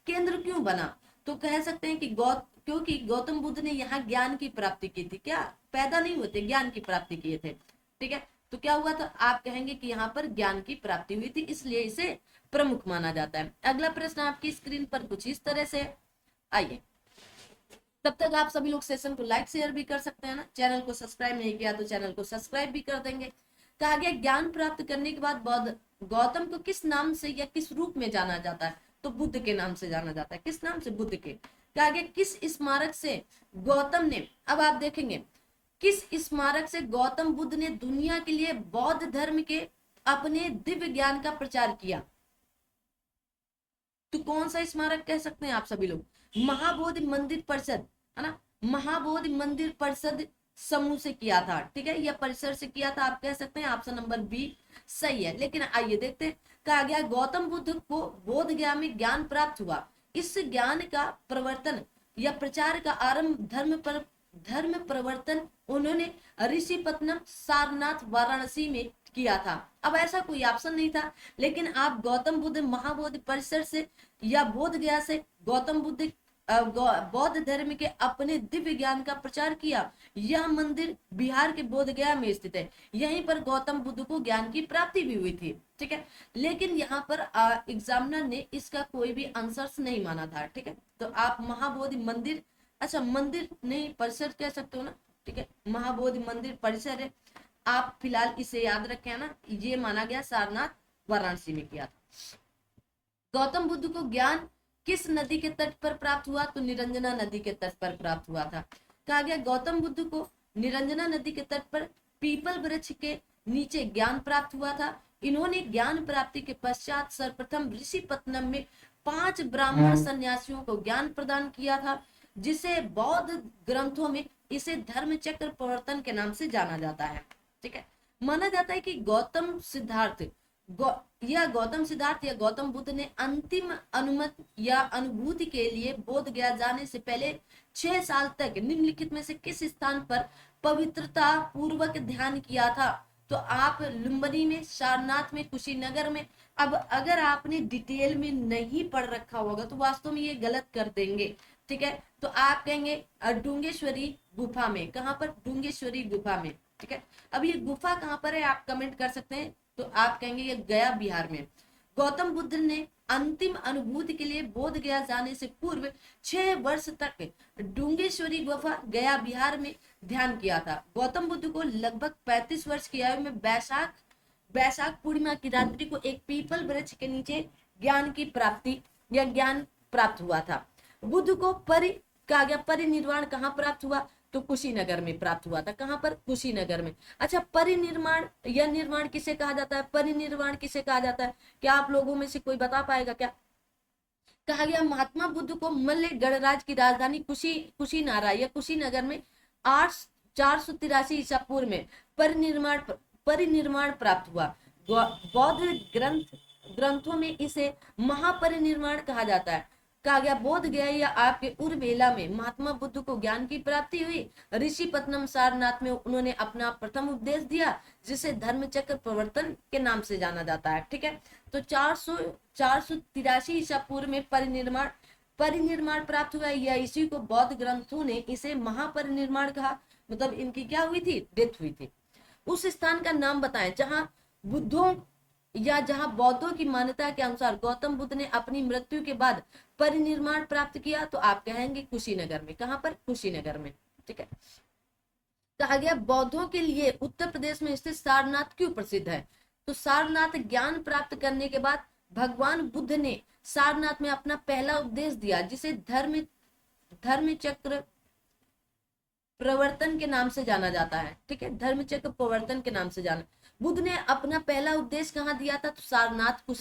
केंद्र क्यों बना? तो कह सकते हैं कि क्योंकि गौतम बुद्ध ने यहाँ ज्ञान की प्राप्ति की थी। क्या? पैदा नहीं होते, ज्ञान की प्राप्ति किए थे। ठीक है, तो क्या हुआ था, आप कहेंगे कि यहाँ पर ज्ञान की प्राप्ति हुई थी, इसलिए इसे प्रमुख माना जाता है। अगला प्रश्न आपकी स्क्रीन पर कुछ इस तरह से, आइए। तब तक आप सभी लोग सेशन को लाइक शेयर भी कर सकते हैं ना, चैनल को सब्सक्राइब नहीं किया तो चैनल को सब्सक्राइब भी कर देंगे। कहा गया ज्ञान प्राप्त करने के बाद बौद्ध गौतम को किस नाम से या किस रूप में जाना जाता है, तो बुद्ध के नाम से जाना जाता है। किस नाम से, बुद्ध के। कहा गया किस स्मारक से गौतम ने, अब आप देखेंगे किस स्मारक से गौतम बुद्ध ने दुनिया के लिए बौद्ध धर्म के अपने दिव्य ज्ञान का प्रचार किया, तो कौन सा स्मारक कह सकते हैं आप सभी लोग, महाबोधि मंदिर परिषद, है ना, महाबोधि मंदिर परिषद समूह से किया था, ठीक है, या परिसर से किया था, आप कह सकते हैं। ऑप्शन नंबर बी सही है। लेकिन आइए देखते हैं, कहा गया गौतम बुद्ध को बोध गया में ज्ञान प्राप्त हुआ, इस ज्ञान का प्रवर्तन या प्रचार का आरंभ धर्म प्रवर्तन उन्होंने ऋषिपत्नम, सारनाथ, वाराणसी में किया था। अब ऐसा कोई ऑप्शन नहीं था, लेकिन आप गौतम बुद्ध महाबोधि परिसर से या बोध गया से गौतम बुद्ध बौद्ध धर्म के अपने दिव्य ज्ञान का प्रचार किया। यह मंदिर बिहार के बोध गया में स्थित है, यहीं पर गौतम बुद्ध को ज्ञान की प्राप्ति भी हुई थी, ठीक है। लेकिन यहाँ पर एग्जामिनर ने इसका कोई भी आंसर्स नहीं माना था, ठीक है। तो आप महाबोधि मंदिर, अच्छा मंदिर नहीं परिसर कह सकते हो ना, ठीक है, महाबोधि मंदिर परिसर है, आप फिलहाल इसे याद रखें ना, ये माना गया सारनाथ वाराणसी में किया था। गौतम बुद्ध को ज्ञान किस नदी के तट पर प्राप्त हुआ, तो निरंजना नदी के तट पर प्राप्त हुआ था। कहा गया गौतम बुद्ध को निरंजना नदी के तट पर पीपल वृक्ष के नीचे ज्ञान प्राप्त हुआ था। इन्होंने ज्ञान प्राप्ति के पश्चात सर्वप्रथम ऋषिपत्नम में 5 ब्राह्मण सन्यासियों को ज्ञान प्रदान किया था, जिसे बौद्ध ग्रंथों में इसे धर्म चक्र प्रवर्तन के नाम से जाना जाता है, ठीक है। माना जाता है कि गौतम सिद्धार्थ या गौतम बुद्ध ने अंतिम अनुमत या अनुभूति के लिए बोध गया जाने से पहले 6 साल तक निम्नलिखित में से किस स्थान पर पवित्रता पूर्वक ध्यान किया था, तो आप लुम्बिनी में, सारनाथ में, कुशीनगर में। अब अगर आपने डिटेल में नहीं पढ़ रखा होगा तो वास्तव में ये गलत कर देंगे, ठीक है। तो आप कहेंगे डूंगेश्वरी गुफा में, कहां पर, डूंगेश्वरी गुफा में, ठीक है। अब ये गुफा कहां पर है आप कमेंट कर सकते हैं, तो आप कहेंगे ये गया बिहार में। गौतम बुद्ध ने अंतिम अनुभूति के लिए बोध गया जाने से पूर्व 6 वर्ष तक डूंगेश्वरी गुफा गया बिहार में ध्यान किया था। गौतम बुद्ध को लगभग 35 वर्ष की आयु में वैशाख पूर्णिमा की रात्रि को एक पीपल वृक्ष के नीचे ज्ञान की प्राप्ति या ज्ञान प्राप्त हुआ था। बुद्ध को कहा गया परिनिर्वाण कहाँ प्राप्त हुआ, तो कुशीनगर में प्राप्त हुआ था। कहां पर, कुशीनगर में। अच्छा परिनिर्माण या निर्माण किसे कहा जाता है, परिनिर्वाण किसे कहा जाता है, क्या आप लोगों में से कोई बता पाएगा क्या। कहा गया महात्मा बुद्ध को मल्ल गणराज्य की राजधानी कुशीनारा या कुशीनगर में 483 ईसा पूर्व में परिनिर्माण प्राप्त हुआ। बौद्ध ग्रंथों में इसे महापरिनिर्वाण कहा जाता है। कहा गया बोध गया या आपके उर्वेला में महात्मा बुद्ध को ज्ञान की प्राप्ति हुई। ऋषिपत्नम सारनाथ में उन्होंने अपना प्रथम उपदेश दिया, जिसे धर्म चक्र प्रवर्तन के नाम से जाना जाता है, ठीक है। तो 483 ईसा पूर्व में परिनिर्माण प्राप्त हुआ, या इसी को बौद्ध ग्रंथों ने इसे महापरिनिर्माण कहा, मतलब इनकी क्या हुई थी, डेथ हुई थी। उस स्थान का नाम बताएं जहां बौद्धों की मान्यता के अनुसार गौतम बुद्ध ने अपनी मृत्यु के बाद परिनिर्माण प्राप्त किया, तो आप कहेंगे कुशीनगर में। कहां पर, कुशीनगर में, ठीक है। कहा गया बौद्धों के लिए उत्तर प्रदेश में स्थित सारनाथ क्यों प्रसिद्ध है, तो सारनाथ ज्ञान प्राप्त करने के बाद भगवान बुद्ध ने सारनाथ में अपना पहला उपदेश दिया, जिसे धर्म चक्र प्रवर्तन के नाम से जाना जाता है, ठीक है, धर्म चक्र प्रवर्तन के नाम से जाना। बुद्ध ने अपना पहला उपदेश कहाँ दिया था, तो सारनाथ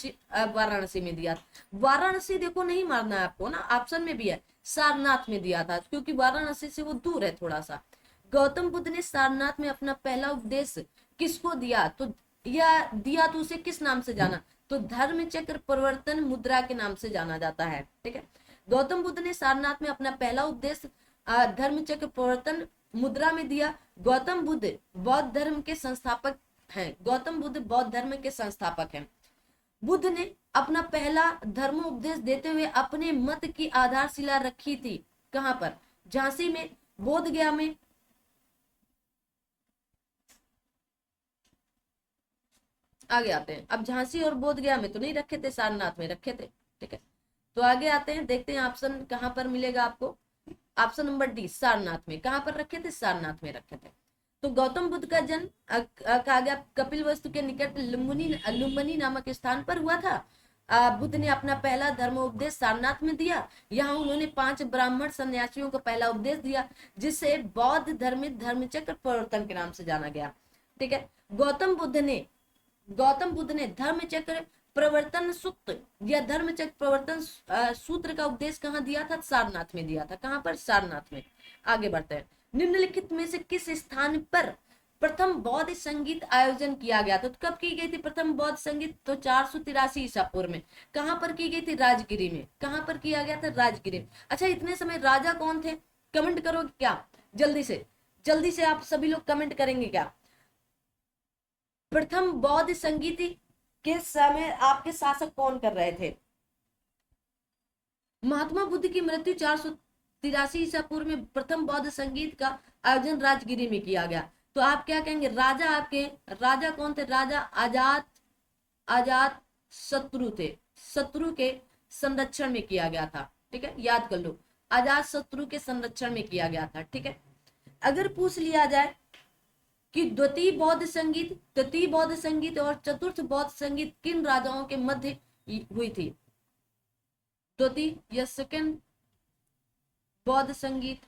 वाराणसी में दिया था। वाराणसी देखो नहीं मारना है आपको ना, ऑप्शन में भी है, सारनाथ में दिया था, क्योंकि वाराणसी से वो दूर है थोड़ा सा। गौतम बुद्ध ने सारनाथ में अपना पहला उपदेश किसको दिया, तो तो उसे किस नाम से जाना, तो धर्म चक्र प्रवर्तन मुद्रा के नाम से जाना जाता है, ठीक है। गौतम बुद्ध ने सारनाथ में अपना पहला उपदेश धर्म चक्र प्रवर्तन मुद्रा में दिया। गौतम बुद्ध बौद्ध धर्म के संस्थापक हैं। बुद्ध ने अपना पहला धर्मोपदेश देते हुए अपने मत की आधारशिला रखी थी, कहां पर, झांसी में, बोध गया में, आगे आते हैं, अब झांसी और बोध गया में तो नहीं रखे थे, सारनाथ में रखे थे। ठीक है, तो आगे आते हैं, देखते हैं ऑप्शन कहाँ पर मिलेगा आपको। ऑप्शन नंबर डी, सारनाथ में। कहाँ पर रखे थे? सारनाथ में रखे थे। तो गौतम बुद्ध का जन्म कहा गया कपिल वस्तु के निकट लुम्बिनी नामक स्थान पर हुआ था। बुद्ध ने अपना पहला धर्म उपदेश सारनाथ में दिया। यहाँ उन्होंने 5 ब्राह्मण सन्यासियों को पहला उपदेश दिया, जिसे बौद्ध धर्मचक्र प्रवर्तन के नाम से जाना गया। ठीक है, गौतम बुद्ध ने धर्मचक्र प्रवर्तन सूत्र या धर्मचक्र प्रवर्तन सूत्र का उपदेश कहाँ दिया था? सारनाथ में दिया था। कहाँ पर? सारनाथ में। आगे बढ़ते हैं, निम्नलिखित में से किस स्थान पर प्रथम बौद्ध संगीत आयोजन किया गया था? तो कब की गई थी प्रथम बौद्ध संगीत? तो 483 ईसा पूर्व में। कहाँ पर की गई थी? राजगिरी में। कहाँ पर किया गया था? राजगिरी में। अच्छा, इतने समय राजा कौन थे? कमेंट करोगे क्या? जल्दी से आप सभी लोग कमेंट करेंगे क्या? प्रथम बौद्ध संगीत के समय आपके शासक कौन कर रहे थे? महात्मा बुद्ध की मृत्यु 483 ईसा पूर्व में प्रथम बौद्ध संगीत का आयोजन राजगिरी में किया गया। तो आप क्या कहेंगे? राजा कौन थे? राजा आजाद शत्रु थे। शत्रु के संरक्षण में किया गया था। ठीक है, याद कर लो, आजाद शत्रु के संरक्षण में किया गया था। ठीक है, अगर पूछ लिया जाए कि तृतीय बौद्ध संगीत और चतुर्थ बौद्ध संगीत किन राजाओं के मध्य हुई थी? द्वितीय या सेकंड बौद्ध संगीत,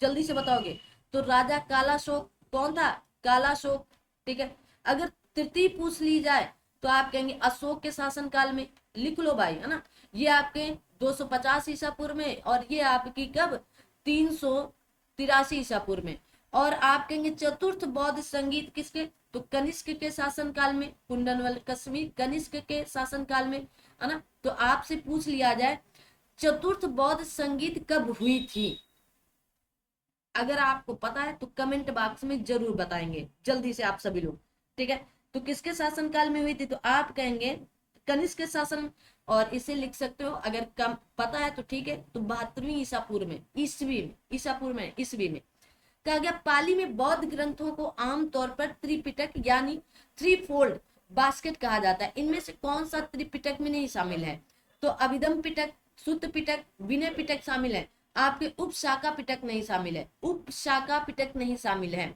जल्दी से बताओगे। तो राजा कालाशोक कौन था? कालाशोक। ठीक है, अगर तृतीय पूछ ली जाए तो आप कहेंगे अशोक के शासनकाल में। लिख लो भाई, है ना। ये आपके 250 ईसा पूर्व में, और ये आपकी कब? 383 ईसा पूर्व में। और आप कहेंगे चतुर्थ बौद्ध संगीत किसके? तो कनिष्क के शासनकाल में। कुंडनवल कश्मीर कनिष्क के शासनकाल में, है ना। तो आपसे पूछ लिया जाए चतुर्थ बौद्ध संगीत कब हुई थी? अगर आपको पता है तो कमेंट बॉक्स में जरूर बताएंगे, जल्दी से आप सभी लोग। ठीक है, तो किसके शासनकाल में हुई थी? तो आप कहेंगे कनिष्क के शासन, और इसे लिख सकते हो अगर कम पता है तो ठीक है। तो 72वीं ईसा पूर्व में, ईस्वी में कहा गया। पाली में बौद्ध ग्रंथों को आमतौर पर त्रिपिटक यानी थ्री फोल्ड बास्केट कहा जाता है। इनमें से कौन सा त्रिपिटक में नहीं शामिल है? तो अभिधम पिटक, सुत्त पिटक, विनय पिटक शामिल है। आपके उपशाखा पिटक नहीं शामिल है। उपशाखा पिटक नहीं शामिल है।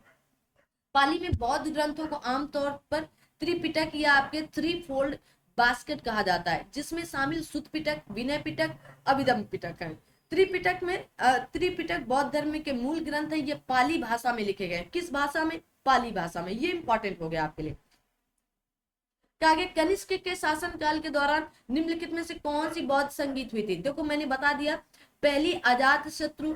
पाली में बौद्ध ग्रंथों को आमतौर पर त्रिपिटक या आपके थ्री फोल्ड बास्केट कहा जाता है, जिसमें शामिल सुत्त पिटक, विनय पिटक, अभिधम पिटक है। त्रिपिटक बौद्ध धर्म के मूल ग्रंथ है। ये पाली भाषा में लिखे गए। किस भाषा में? पाली भाषा में। ये इंपॉर्टेंट हो गया आपके लिए। कहा गया कनिष्क के शासनकाल के दौरान निम्नलिखित में से कौन सी बौद्ध संगीत हुई थी? देखो मैंने बता दिया, पहली अजात शत्रु,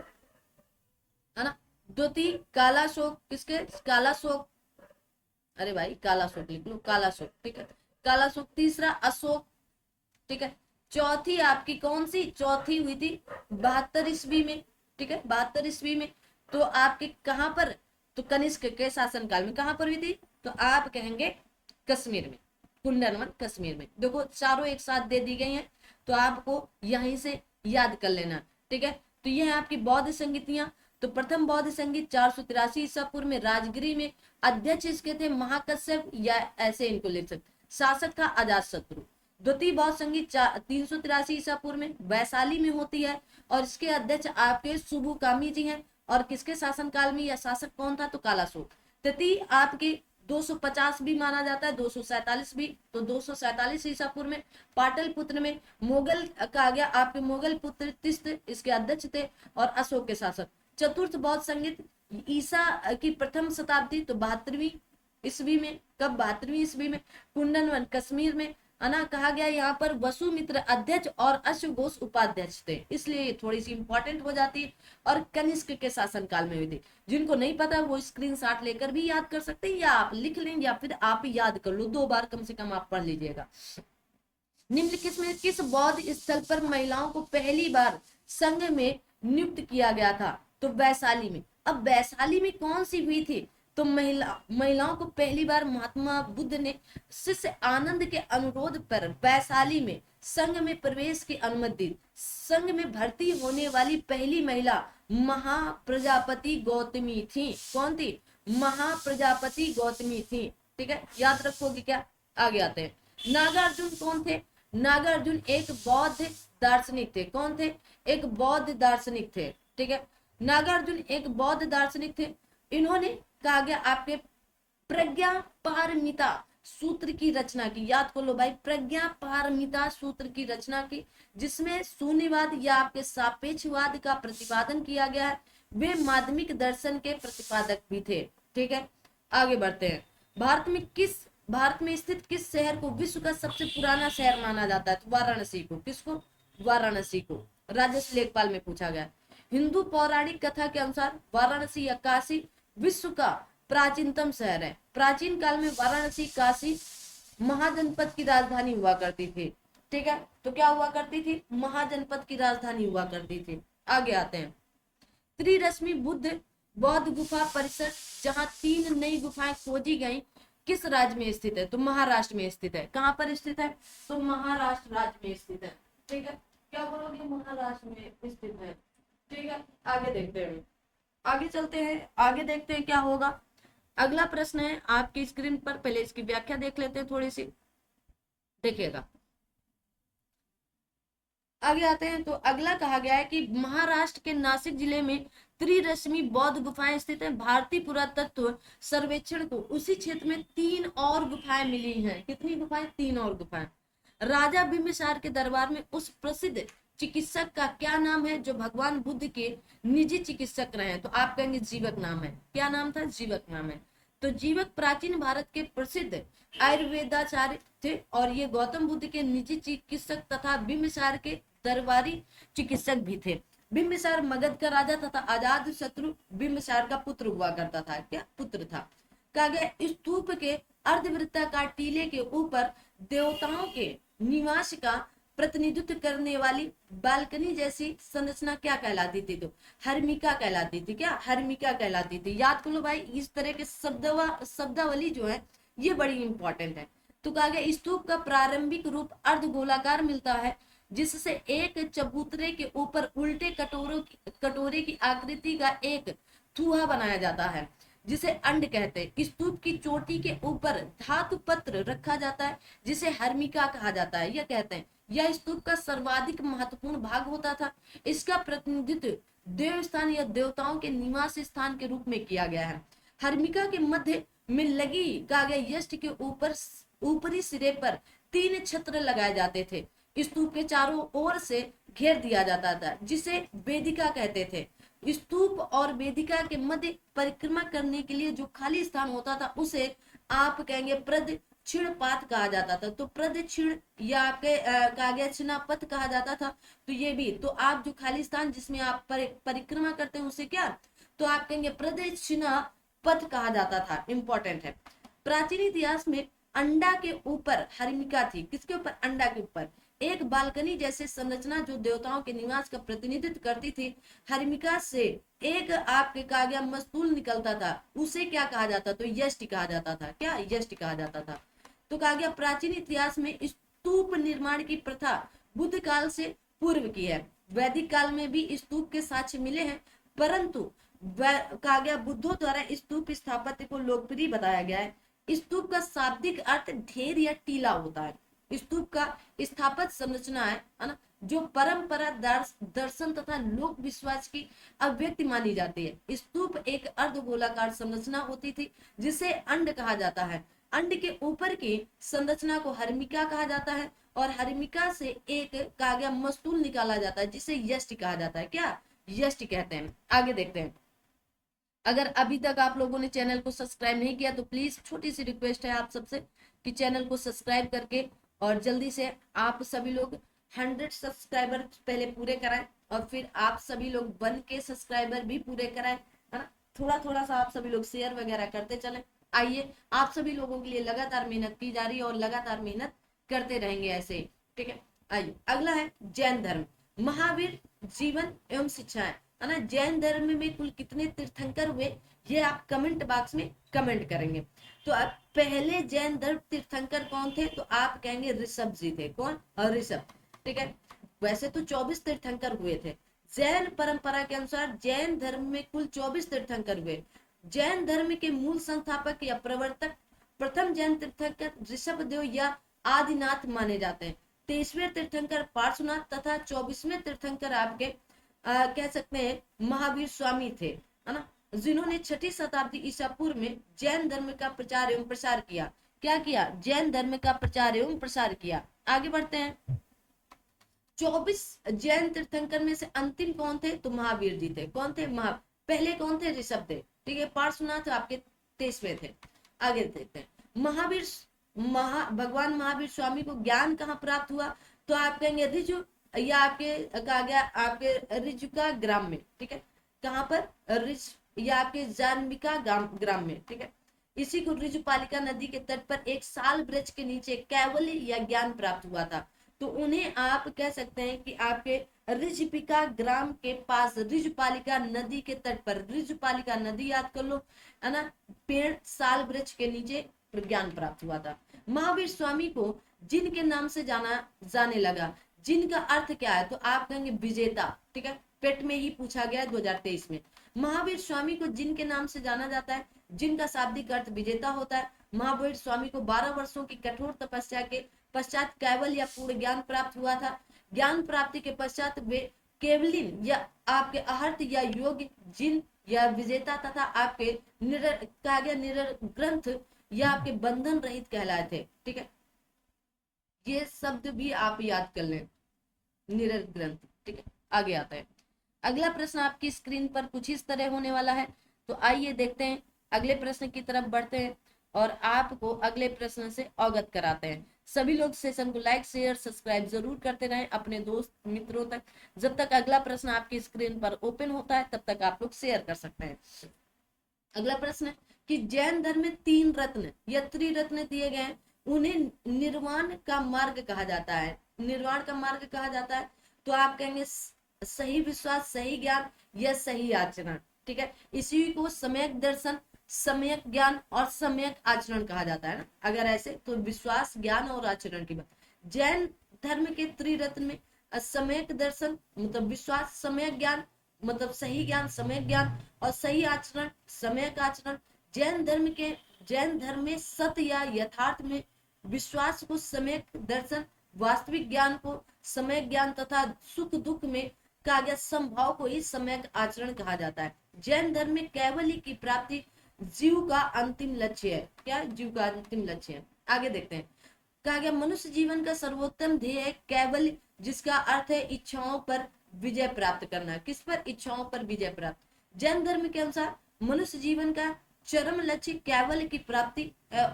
है ना। द्वितीय कालाशोक, किसके? कालाशोक, अरे भाई कालाशोक लिख लो, कालाशोक। ठीक है, कालाशोक। तीसरा अशोक। ठीक है, चौथी आपकी कौन सी? चौथी हुई थी 72 ईस्वी में। ठीक है, 72 ईस्वी में। तो आपके कहां पर? तो कनिष्क के शासनकाल में। कहां पर हुई थी? तो आप कहेंगे कश्मीर में, कुंडनवन कश्मीर में। देखो चारों एक साथ दे दी गई हैं, तो आपको यहीं से याद कर लेना। ठीक है, तो ये है आपकी बौद्ध संगीतियां। तो प्रथम बौद्ध संगीत 483 ईसा पूर्व में राजगिरी में। अध्यक्ष इसके थे महाकश्यप, या ऐसे इनको लिख सकते। शासक था अजात शत्रु। द्वितीय बौद्ध संगीत 383 ईसा पूर्व में वैशाली में होती है, और इसके अध्यक्ष आपके सुबुकामी जी हैं। और किसके शासनकाल में? या शासक कौन था? तो कालाशोक। तृतीय आपके 250 भी माना जाता है, 247 भी। तो 247 ईसा पूर्व में पाटलिपुत्र में मुगल कहा गया। आपके मुगल पुत्र तिस्त इसके अध्यक्ष थे, और अशोक के शासक। चतुर्थ बौद्ध संगीत ईसा की प्रथम शताब्दी, तो 72वीं ईस्वी में। कब? 72वीं ईस्वी में, कुंडनवन कश्मीर में, है ना। कहा गया यहाँ पर वसुमित्र अध्यक्ष और अश्वघोष उपाध्यक्ष थे, इसलिए ये थोड़ी सी इंपॉर्टेंट हो जाती है। और कनिष्क के शासनकाल में हुई थी। जिनको नहीं पता वो स्क्रीनशॉट लेकर भी याद कर सकते हैं, या आप लिख लें, या फिर आप याद कर लो, 2 बार कम से कम आप पढ़ लीजिएगा। निम्नलिखित में किस बौद्ध स्थल पर महिलाओं को पहली बार संघ में नियुक्त किया गया था? तो वैशाली में। अब वैशाली में कौन सी हुई थी? तो महिलाओं को पहली बार महात्मा बुद्ध ने शिष्य आनंद के अनुरोध पर वैशाली में संघ में प्रवेश की अनुमति दी। संघ में भर्ती होने वाली पहली महिला महाप्रजापति गौतमी थी। कौन थी? महाप्रजापति गौतमी थी। ठीक है, याद रखोगे क्या? आगे आते हैं। नागार्जुन कौन थे? नागार्जुन एक बौद्ध दार्शनिक थे। कौन थे? एक बौद्ध दार्शनिक थे। ठीक है, नागार्जुन एक बौद्ध दार्शनिक थे। इन्होंने कहा गया आपके प्रज्ञा पारमिता सूत्र की रचना की। याद कर लो भाई, प्रज्ञा पारमिता सूत्र की रचना की, जिसमें शून्यवाद या आपके सापेक्षवाद का प्रतिपादन किया गया है। वे माध्यमिक दर्शन के प्रतिपादक भी थे। ठीक है, आगे बढ़ते हैं। भारत में स्थित किस शहर को विश्व का सबसे पुराना शहर माना जाता है? तो वाराणसी को। किसको? वाराणसी को। राजस्व लेखपाल में पूछा गया। हिंदू पौराणिक कथा के अनुसार वाराणसी या काशी विश्व का प्राचीनतम शहर है। प्राचीन काल में वाराणसी काशी महाजनपद की राजधानी हुआ करती थी। ठीक है, तो क्या हुआ करती थी? महाजनपद की राजधानी हुआ करती थी। आगे आते हैं। त्रिरश्मि बुद्ध बौद्ध गुफा परिसर, जहां 3 नई गुफाएं खोजी गई, किस राज्य में स्थित है? तो महाराष्ट्र में स्थित है। कहां पर स्थित है? तो महाराष्ट्र राज्य में स्थित है। ठीक है, क्या बोलोगे? महाराष्ट्र में स्थित है। ठीक है, आगे देखते हैं, आगे चलते हैं, आगे देखते हैं क्या होगा। अगला प्रश्न है आपकी स्क्रीन पर, पहले इसकी व्याख्या देख लेते हैं थोड़ी सी, देखिएगा। आगे आते हैं, तो अगला कहा गया है कि महाराष्ट्र के नासिक जिले में त्रिरश्मि बौद्ध गुफाएं स्थित हैं। भारतीय पुरातत्व सर्वेक्षण को उसी क्षेत्र में 3 और गुफाएं मिली हैं। कितनी गुफाएं? 3 और गुफाएं। राजा बिंबिसार के दरबार में उस प्रसिद्ध चिकित्सक का क्या नाम है जो भगवान बुद्ध के निजी चिकित्सक रहे हैं? तो आप कहेंगे जीवक नाम है। क्या नाम था? जीवक नाम है। तो जीवक प्राचीन भारत के प्रसिद्ध आयुर्वेदाचार्य थे और ये गौतम बुद्ध के निजी चिकित्सक तथा बिंबिसार के दरबारी चिकित्सक भी थे। बिंबिसार मगध का राजा तथा अजात शत्रु बिंबिसार का पुत्र हुआ करता था। क्या पुत्र था? कहा गया स्तूप के अर्धवृत्ताकार टीले के ऊपर देवताओं के निवास का प्रतिनिधित्व करने वाली बालकनी जैसी संरचना क्या कहलाती थी? तो हर्मिका कहलाती थी। क्या? हर्मिका कहलाती थी। याद कर लो भाई, इस तरह के शब्दावली जो है ये बड़ी इंपॉर्टेंट है। तो कहा गया स्तूप का प्रारंभिक रूप अर्धगोलाकार मिलता है, जिससे एक चबूतरे के ऊपर उल्टे कटोरे की आकृति का एक थूहा बनाया जाता है, जिसे अंड कहते हैं। स्तूप की चोटी के ऊपर धातु पत्र रखा जाता है, जिसे हर्मिका कहा जाता है। यह कहते हैं यह स्तूप का सर्वाधिक महत्वपूर्ण भाग होता था। इसका प्रतिनिधित्व देव स्थान या देवताओं के निवास स्थान के रूप में किया गया है। हर्मिका के मध्य में लगी कहा गया यष्ट के ऊपर ऊपरी सिरे पर 3 छत्र लगाए जाते थे। स्तूप के चारों ओर से घेर दिया जाता था, जिसे वेदिका कहते थे। स्तूप और वेदिका के मध्य परिक्रमा करने के लिए जो खाली स्थान होता था उसे आप कहेंगे प्रदक्षिण पाथ कहा जाता था। तो प्रदक्षिण या आपके कहा गया छिन्नापथ कहा जाता था। तो ये भी, तो आप जो खाली स्थान जिसमें आप परिक्रमा करते हैं उसे क्या? तो आप कहेंगे प्रदक्षिणा पथ कहा जाता था। इंपॉर्टेंट है। प्राचीन इतिहास में अंडा के ऊपर हर्मिका थी। किसके ऊपर? अंडा के ऊपर एक बालकनी जैसे संरचना जो देवताओं के निवास का प्रतिनिधित्व करती थी। हर्मिका से एक आपके कहा गया मस्तूल निकलता था, उसे क्या कहा जाता? तो यष्टि कहा जाता था। क्या? यष्टि कहा जाता था। तो कहा गया प्राचीन इतिहास में स्तूप निर्माण की प्रथा बुद्ध काल से पूर्व की है। वैदिक काल में भी स्तूप के साक्ष्य मिले हैं, परंतु कहा गया बुद्धों द्वारा स्तूप स्थापत्य को लोकप्रिय बताया गया है। स्तूप का शाब्दिक अर्थ ढेर या टीला होता है। स्तूप का स्थापत्य संरचना है ना, जो परंपरा दर्शन तथा लोक विश्वास की अभिव्यक्ति मानी जाती है। स्तूप एक अर्धगोलाकार संरचना होती थी, जिसे अंड कहा जाता है। अंड के ऊपर की संरचना को हर्मिका कहा जाता है और हर्मिका से एक कहा गया मस्तूल निकाला जाता है, जिसे यष्टि कहा जाता है। क्या? यष्टि कहते हैं। आगे देखते हैं। अगर अभी तक आप लोगों ने चैनल को सब्सक्राइब नहीं किया तो प्लीज छोटी सी रिक्वेस्ट है आप सबसे कि चैनल को सब्सक्राइब करके और जल्दी से आप सभी लोग 100 सब्सक्राइबर पहले पूरे कराएं और फिर आप सभी लोग 1K सब्सक्राइबर भी पूरे कराएं, है ना। थोड़ा थोड़ा सा आप सभी लोग शेयर वगैरह करते चलें। आइए, आप सभी लोगों के लिए लगातार मेहनत की जा रही है और लगातार मेहनत करते रहेंगे ऐसे। ठीक है, आइए अगला है जैन धर्म, महावीर जीवन एवं शिक्षाएं, है ना। जैन धर्म में कुल कितने तीर्थंकर हुए ये आप कमेंट बॉक्स में कमेंट करेंगे। तो अब पहले जैन धर्म तीर्थंकर कौन थे? तो आप कहेंगे ऋषभ जी थे। कौन? और ऋषभ। ठीक है, वैसे तो 24 तीर्थंकर हुए थे। जैन परंपरा के अनुसार जैन धर्म में कुल 24 तीर्थंकर हुए। जैन धर्म के मूल संस्थापक या प्रवर्तक प्रथम जैन तीर्थंकर ऋषभदेव या आदिनाथ माने जाते हैं। 23वें तीर्थंकर पार्श्वनाथ तथा 24वें तीर्थंकर आपके कह सकते हैं महावीर स्वामी थे, है ना, जिन्होंने 6ठी शताब्दी ईसा पूर्व में जैन धर्म का प्रचार एवं प्रसार किया। क्या किया? जैन धर्म का प्रचार एवं प्रसार किया। आगे बढ़ते हैं। 24 जैन तीर्थंकर में से अंतिम कौन थे? तो महावीर जी थे। कौन थे? पहले कौन थे? ऋषभ थे, ठीक है। पार्श्वनाथ आपके 23वें थे। आगे देखते हैं। भगवान महावीर स्वामी को ज्ञान कहाँ प्राप्त हुआ? तो आप कहेंगे रिजु, या आपके कहा गया आपके रिजुका ग्राम में, ठीक है। कहाँ पर? रिज या आपके जान्मिका ग्राम में, ठीक है। इसी को रिजुपालिका नदी के तट पर एक साल वृक्ष के नीचे कैवल्य या ज्ञान प्राप्त हुआ था। तो उन्हें आप कह सकते हैं कि आपके रिजपिका ग्राम के पास रिजपालिका नदी के तट पर, रिजपालिका नदी याद कर लो, है ना, पेड़ साल वृक्ष के नीचे ज्ञान प्राप्त हुआ था। महावीर स्वामी को जिनके नाम से जाने लगा, जिनका अर्थ क्या है? तो आप कहेंगे विजेता, ठीक है। पेट में ही पूछा गया 2023 में। महावीर स्वामी को जिनके नाम से जाना जाता है, जिनका शाब्दिक अर्थ विजेता होता है। महावीर स्वामी को 12 वर्षों की कठोर तपस्या के पश्चात केवल या पूर्ण ज्ञान प्राप्त हुआ था। ज्ञान प्राप्ति के पश्चात वे केवलिन या आपके अहर्थ या योग्य जिन या विजेता तथा आपके कहा गया निरर ग्रंथ या आपके बंधन रहित कहलाए थे, ठीक है। ये शब्द भी आप याद कर लें, निरर ग्रंथ, ठीक है। आगे आता है अगला प्रश्न। आपकी स्क्रीन पर कुछ इस तरह होने वाला है। तो आइए देखते हैं, अगले प्रश्न की तरफ बढ़ते हैं और आपको अगले प्रश्न से अवगत कराते हैं। सभी लोग सेशन को लाइक शेयर सब्सक्राइब जरूर करते रहें अपने दोस्त मित्रों तक। जब तक अगला प्रश्न आपकी स्क्रीन पर ओपन होता है तब तक आप लोग शेयर कर सकते हैं। अगला प्रश्न है कि जैन धर्म में 3 रत्न या त्रिरत्न दिए गए हैं, उन्हें निर्वाण का मार्ग कहा जाता है। निर्वाण का मार्ग कहा जाता है। तो आप कहेंगे सही विश्वास, सही ज्ञान या सही आचरण, ठीक है। इसी को सम्यक दर्शन, सम्यक ज्ञान और सम्यक आचरण कहा जाता है ना। अगर ऐसे तो विश्वास, ज्ञान और आचरण की बात। जैन धर्म के त्रिरत्न में सम्यक दर्शन मतलब विश्वास, सम्यक ज्ञान मतलब सही ज्ञान, सम्यक ज्ञान और सही आचरण, सम्यक आचरण। जैन धर्म में सत्य या यथार्थ में विश्वास को सम्यक दर्शन, वास्तविक ज्ञान को सम्यक ज्ञान तथा सुख दुख में कहा गया संभाव को ही सम्यक आचरण कहा जाता है। जैन धर्म में कैवल्य की प्राप्ति जीव का अंतिम लक्ष्य है। क्या? जीव का अंतिम लक्ष्य है। आगे देखते हैं। कहा गया मनुष्य जीवन का सर्वोत्तम ध्येय है कैवल्य, जिसका अर्थ है इच्छाओं पर विजय प्राप्त करना। किस पर? इच्छाओं पर विजय प्राप्त। जैन धर्म के अनुसार मनुष्य जीवन का चरम लक्ष्य कैवल्य की प्राप्ति,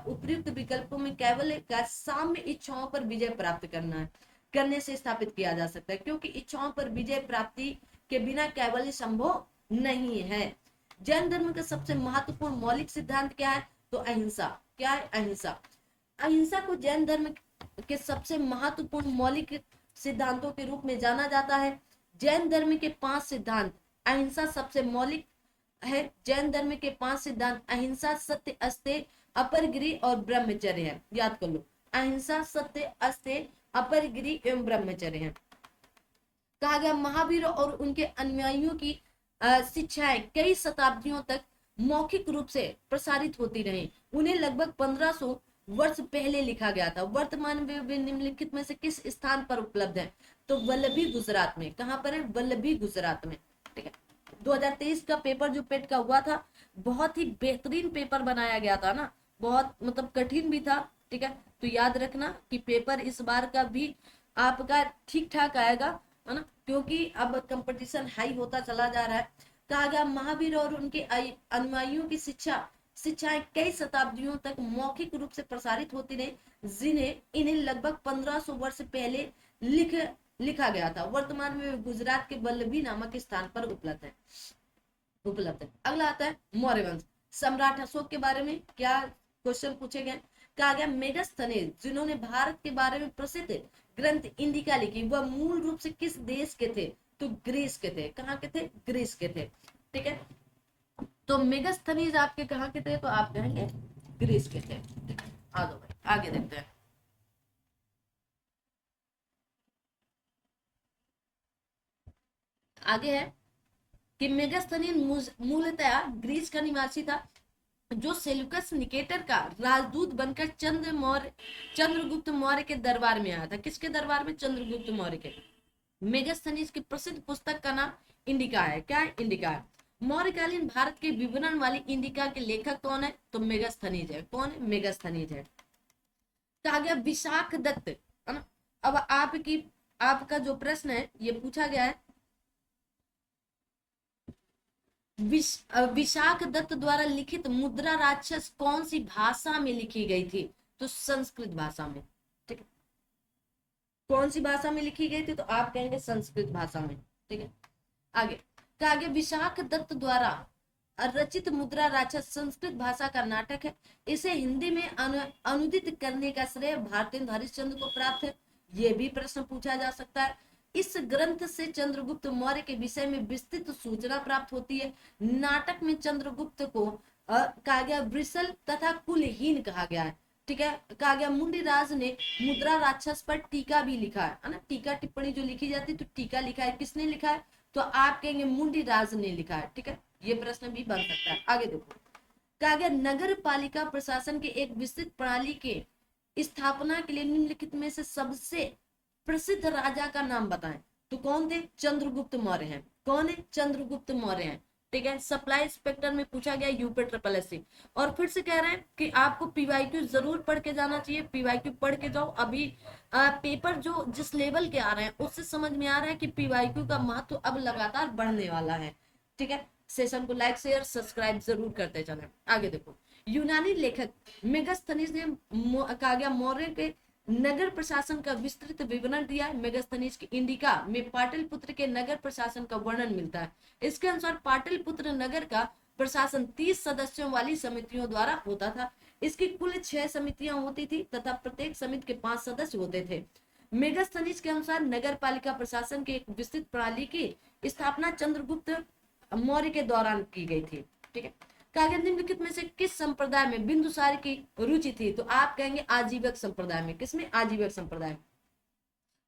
उपयुक्त विकल्पों में कैवल्य का साम्य इच्छाओं पर विजय प्राप्त करना है, करने से स्थापित किया जा सकता है, क्योंकि इच्छाओं पर विजय प्राप्ति के बिना कैवल्य संभव नहीं है। जैन धर्म का सबसे महत्वपूर्ण मौलिक सिद्धांत क्या है? तो अहिंसा। क्या है? अहिंसा। अहिंसा को जैन धर्म के सबसे महत्वपूर्ण मौलिक सिद्धांतों के रूप में जाना जाता है। जैन धर्म के 5 सिद्धांत, अहिंसा सबसे मौलिक है। जैन धर्म के 5 सिद्धांत अहिंसा, सत्य, अस्तेय, अपरगिरी और ब्रह्मचर्य है। याद कर लो, अहिंसा, सत्य, अस्तेय, अपरगिरी एवं ब्रह्मचर्य है। कहा गया महावीर और उनके अनुयायियों की शिक्षाएं कई शताब्दियों तक मौखिक रूप से प्रसारित होती रही। उन्हें लगभग 1500 वर्ष पहले लिखा गया था। वर्तमान में वे निम्नलिखित में से किस स्थान पर उपलब्ध है? तो वल्लभी, गुजरात में। कहां पर है? वल्लभी, गुजरात में, ठीक है। 2023 का पेपर जो पेट का हुआ था, बहुत ही बेहतरीन पेपर बनाया गया था ना, बहुत मतलब कठिन भी था, ठीक है। तो याद रखना कि पेपर इस बार का भी आपका ठीक ठाक आएगा, है ना, क्योंकि अब कंपटीशन हाई होता चला जा रहा है। कहा गया महावीर और उनके अनुयायियों की शिक्षाएं कई शताब्दियों तक मौखिक रूप से प्रसारित होती रही, इन्हें लगभग 1500 वर्ष पहले लिखा गया था। वर्तमान में गुजरात के वल्लभी नामक स्थान पर उपलब्ध है। अगला आता है मौर्य वंश। सम्राट अशोक के बारे में क्या क्वेश्चन पूछे गए? कहा गया मेगास्थनीज, जिन्होंने भारत के बारे में प्रसिद्ध ग्रंथ इंडिका लिखी, वह मूल रूप से किस देश के थे? तो ग्रीस के थे। कहाँ के थे? ग्रीस के थे, ठीक है। तो मेगास्थनीज आपके कहाँ के थे? तो आप कहेंगे ग्रीस के थे। आ दो भाई, आगे देखते हैं। आगे है कि मेगास्थनीज मूलतः ग्रीस का निवासी था। जो सेल्यूकस निकेटर का राजदूत बनकर चंद्रगुप्त मौर्य के दरबार में आया था। किसके दरबार में? चंद्रगुप्त मौर्य के। मेगास्थनीज की प्रसिद्ध पुस्तक का नाम इंडिका है। क्या है? इंडिका है। मौर्यकालीन भारत के विवरण वाली इंडिका के लेखक कौन है? तो मेगास्थनीज है। कौन है? मेगास्थनीज है। कहा गया विशाख दत्त, है ना। अब आपका जो प्रश्न है ये पूछा गया है, विशाख दत्त द्वारा लिखित मुद्रा राक्षस कौन सी भाषा में लिखी गई थी? तो संस्कृत भाषा में। ठीक है, कौन सी भाषा में लिखी गई थी? तो आप कहेंगे संस्कृत भाषा में। ठीक है, आगे कहा गया विशाख दत्त द्वारा रचित मुद्रा राक्षस संस्कृत भाषा का नाटक है। इसे हिंदी में अनुदित करने का श्रेय भारतेंद्र हरिश्चंद्र को प्राप्त है। ये भी प्रश्न पूछा जा सकता है। इस ग्रंथ से चंद्रगुप्त मौर्य के विषय में विस्तृत सूचना प्राप्त होती है। नाटक में चंद्रगुप्त को कहा गया वृषल तथा कुलहीन कहा गया है। ठीक है, कहा गया मुंडीराज ने मुद्रा राक्षस पर टीका भी लिखा है ना। टीका टिप्पणी जो लिखी जाती है, तो टीका लिखा है, किसने लिखा है? तो आप कहेंगे मुंडीराज ने लिखा है। ठीक है, ये प्रश्न भी बन सकता है। आगे देखो, कहा गया नगर पालिका प्रशासन के एक विस्तृत प्रणाली के स्थापना के लिए निम्नलिखित में से सबसे प्रसिद्ध राजा का नाम बताएं। तो कौन थे? चंद्रगुप्त मौर्य हैं। कौन है? चंद्रगुप्त मौर्य हैं। ठीक है, सप्लाई इंस्पेक्टर में पूछा गया यूपी ट्रिपल एससी। और फिर से कह रहे हैं कि आपको पीवाईक्यू जरूर पढ़ के जाना चाहिए। पीवाईक्यू पढ़ के जाओ। अभी पेपर जो जिस लेवल के आ रहे हैं उससे समझ में आ रहा है कि पीवाईक्यू का महत्व अब लगातार बढ़ने वाला है। ठीक है, सेशन को लाइक शेयर सब्सक्राइब जरूर करते चले। आगे देखो, यूनानी लेखक मेगास्थनीज ने कहा गया मौर्य के नगर प्रशासन का विस्तृत विवरण दिया है। मेगास्थनीज की इंडिका में पाटलिपुत्र के नगर प्रशासन का वर्णन मिलता है। इसके अनुसार पाटलिपुत्र नगर का प्रशासन 30 सदस्यों वाली समितियों द्वारा होता था। इसकी कुल 6 समितियां होती थी तथा प्रत्येक समिति के 5 सदस्य होते थे। मेगास्थनीज के अनुसार नगर पालिका प्रशासन की एक विस्तृत प्रणाली की स्थापना चंद्रगुप्त मौर्य के दौरान की गई थी। ठीक है, कहा निम्नलिखित में से किस संप्रदाय में बिंदुसार की रुचि थी? तो आप कहेंगे आजीवक संप्रदाय में। किसमें? आजीवक संप्रदाय।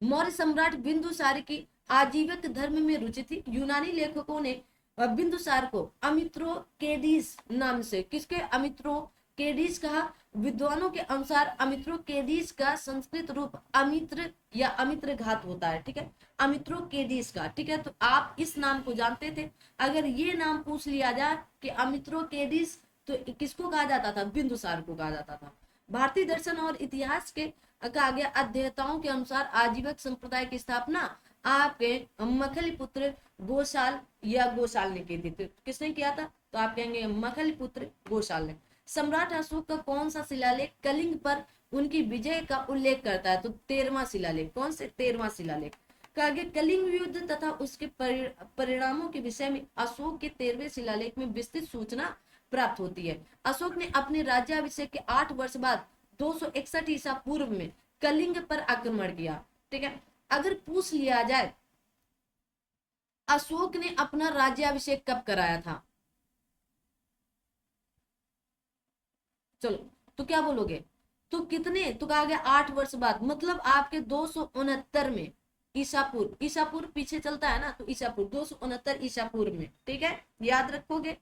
मौर्य सम्राट बिंदुसार की आजीवक धर्म में रुचि थी। यूनानी लेखकों ने बिंदुसार को अमित्रोकेडीज नाम से, किसके? अमित्रोकेडीज कहा। विद्वानों के अनुसार अमित्रोकेडीज का संस्कृत रूप अमित्र या अमित्र घात होता है। ठीक है, अमित्रोकेडीज का। ठीक है, तो आप इस नाम को जानते थे। अगर ये नाम पूछ लिया जाए कि अमित्रोकेडीज, तो किसको कहा जाता था? बिंदुसार को कहा जाता था। भारतीय दर्शन और इतिहास के कहा गया अध्येताओं के अनुसार आजीवक संप्रदाय की स्थापना आपके मखलिपुत्र गोशाल या गोशाल ने की थी। तो किसने किया था? तो आप कहेंगे मखलिपुत्र गोशाल ने। सम्राट अशोक का कौन सा शिलालेख कलिंग पर उनकी विजय का उल्लेख करता है? तो 13वां शिलालेख। कौन से? 13वां शिलालेख। कहा गया कलिंग युद्ध तथा उसके परिणामों के विषय में अशोक के 13वें शिलालेख में विस्तृत सूचना प्राप्त होती है। अशोक ने अपने राज्याभिषेक के 8 वर्ष बाद 261 ईसा पूर्व में कलिंग पर आक्रमण किया। ठीक है, अगर पूछ लिया जाए अशोक ने अपना राज्याभिषेक कब कराया था, चलो तो क्या बोलोगे? तो कितने? तो कहा गया 8 वर्ष बाद, मतलब आपके 269 में ईसापुर पीछे चलता है ना, तो ईसापुर 269 ईसापुर में। ठीक है, याद रखोगे।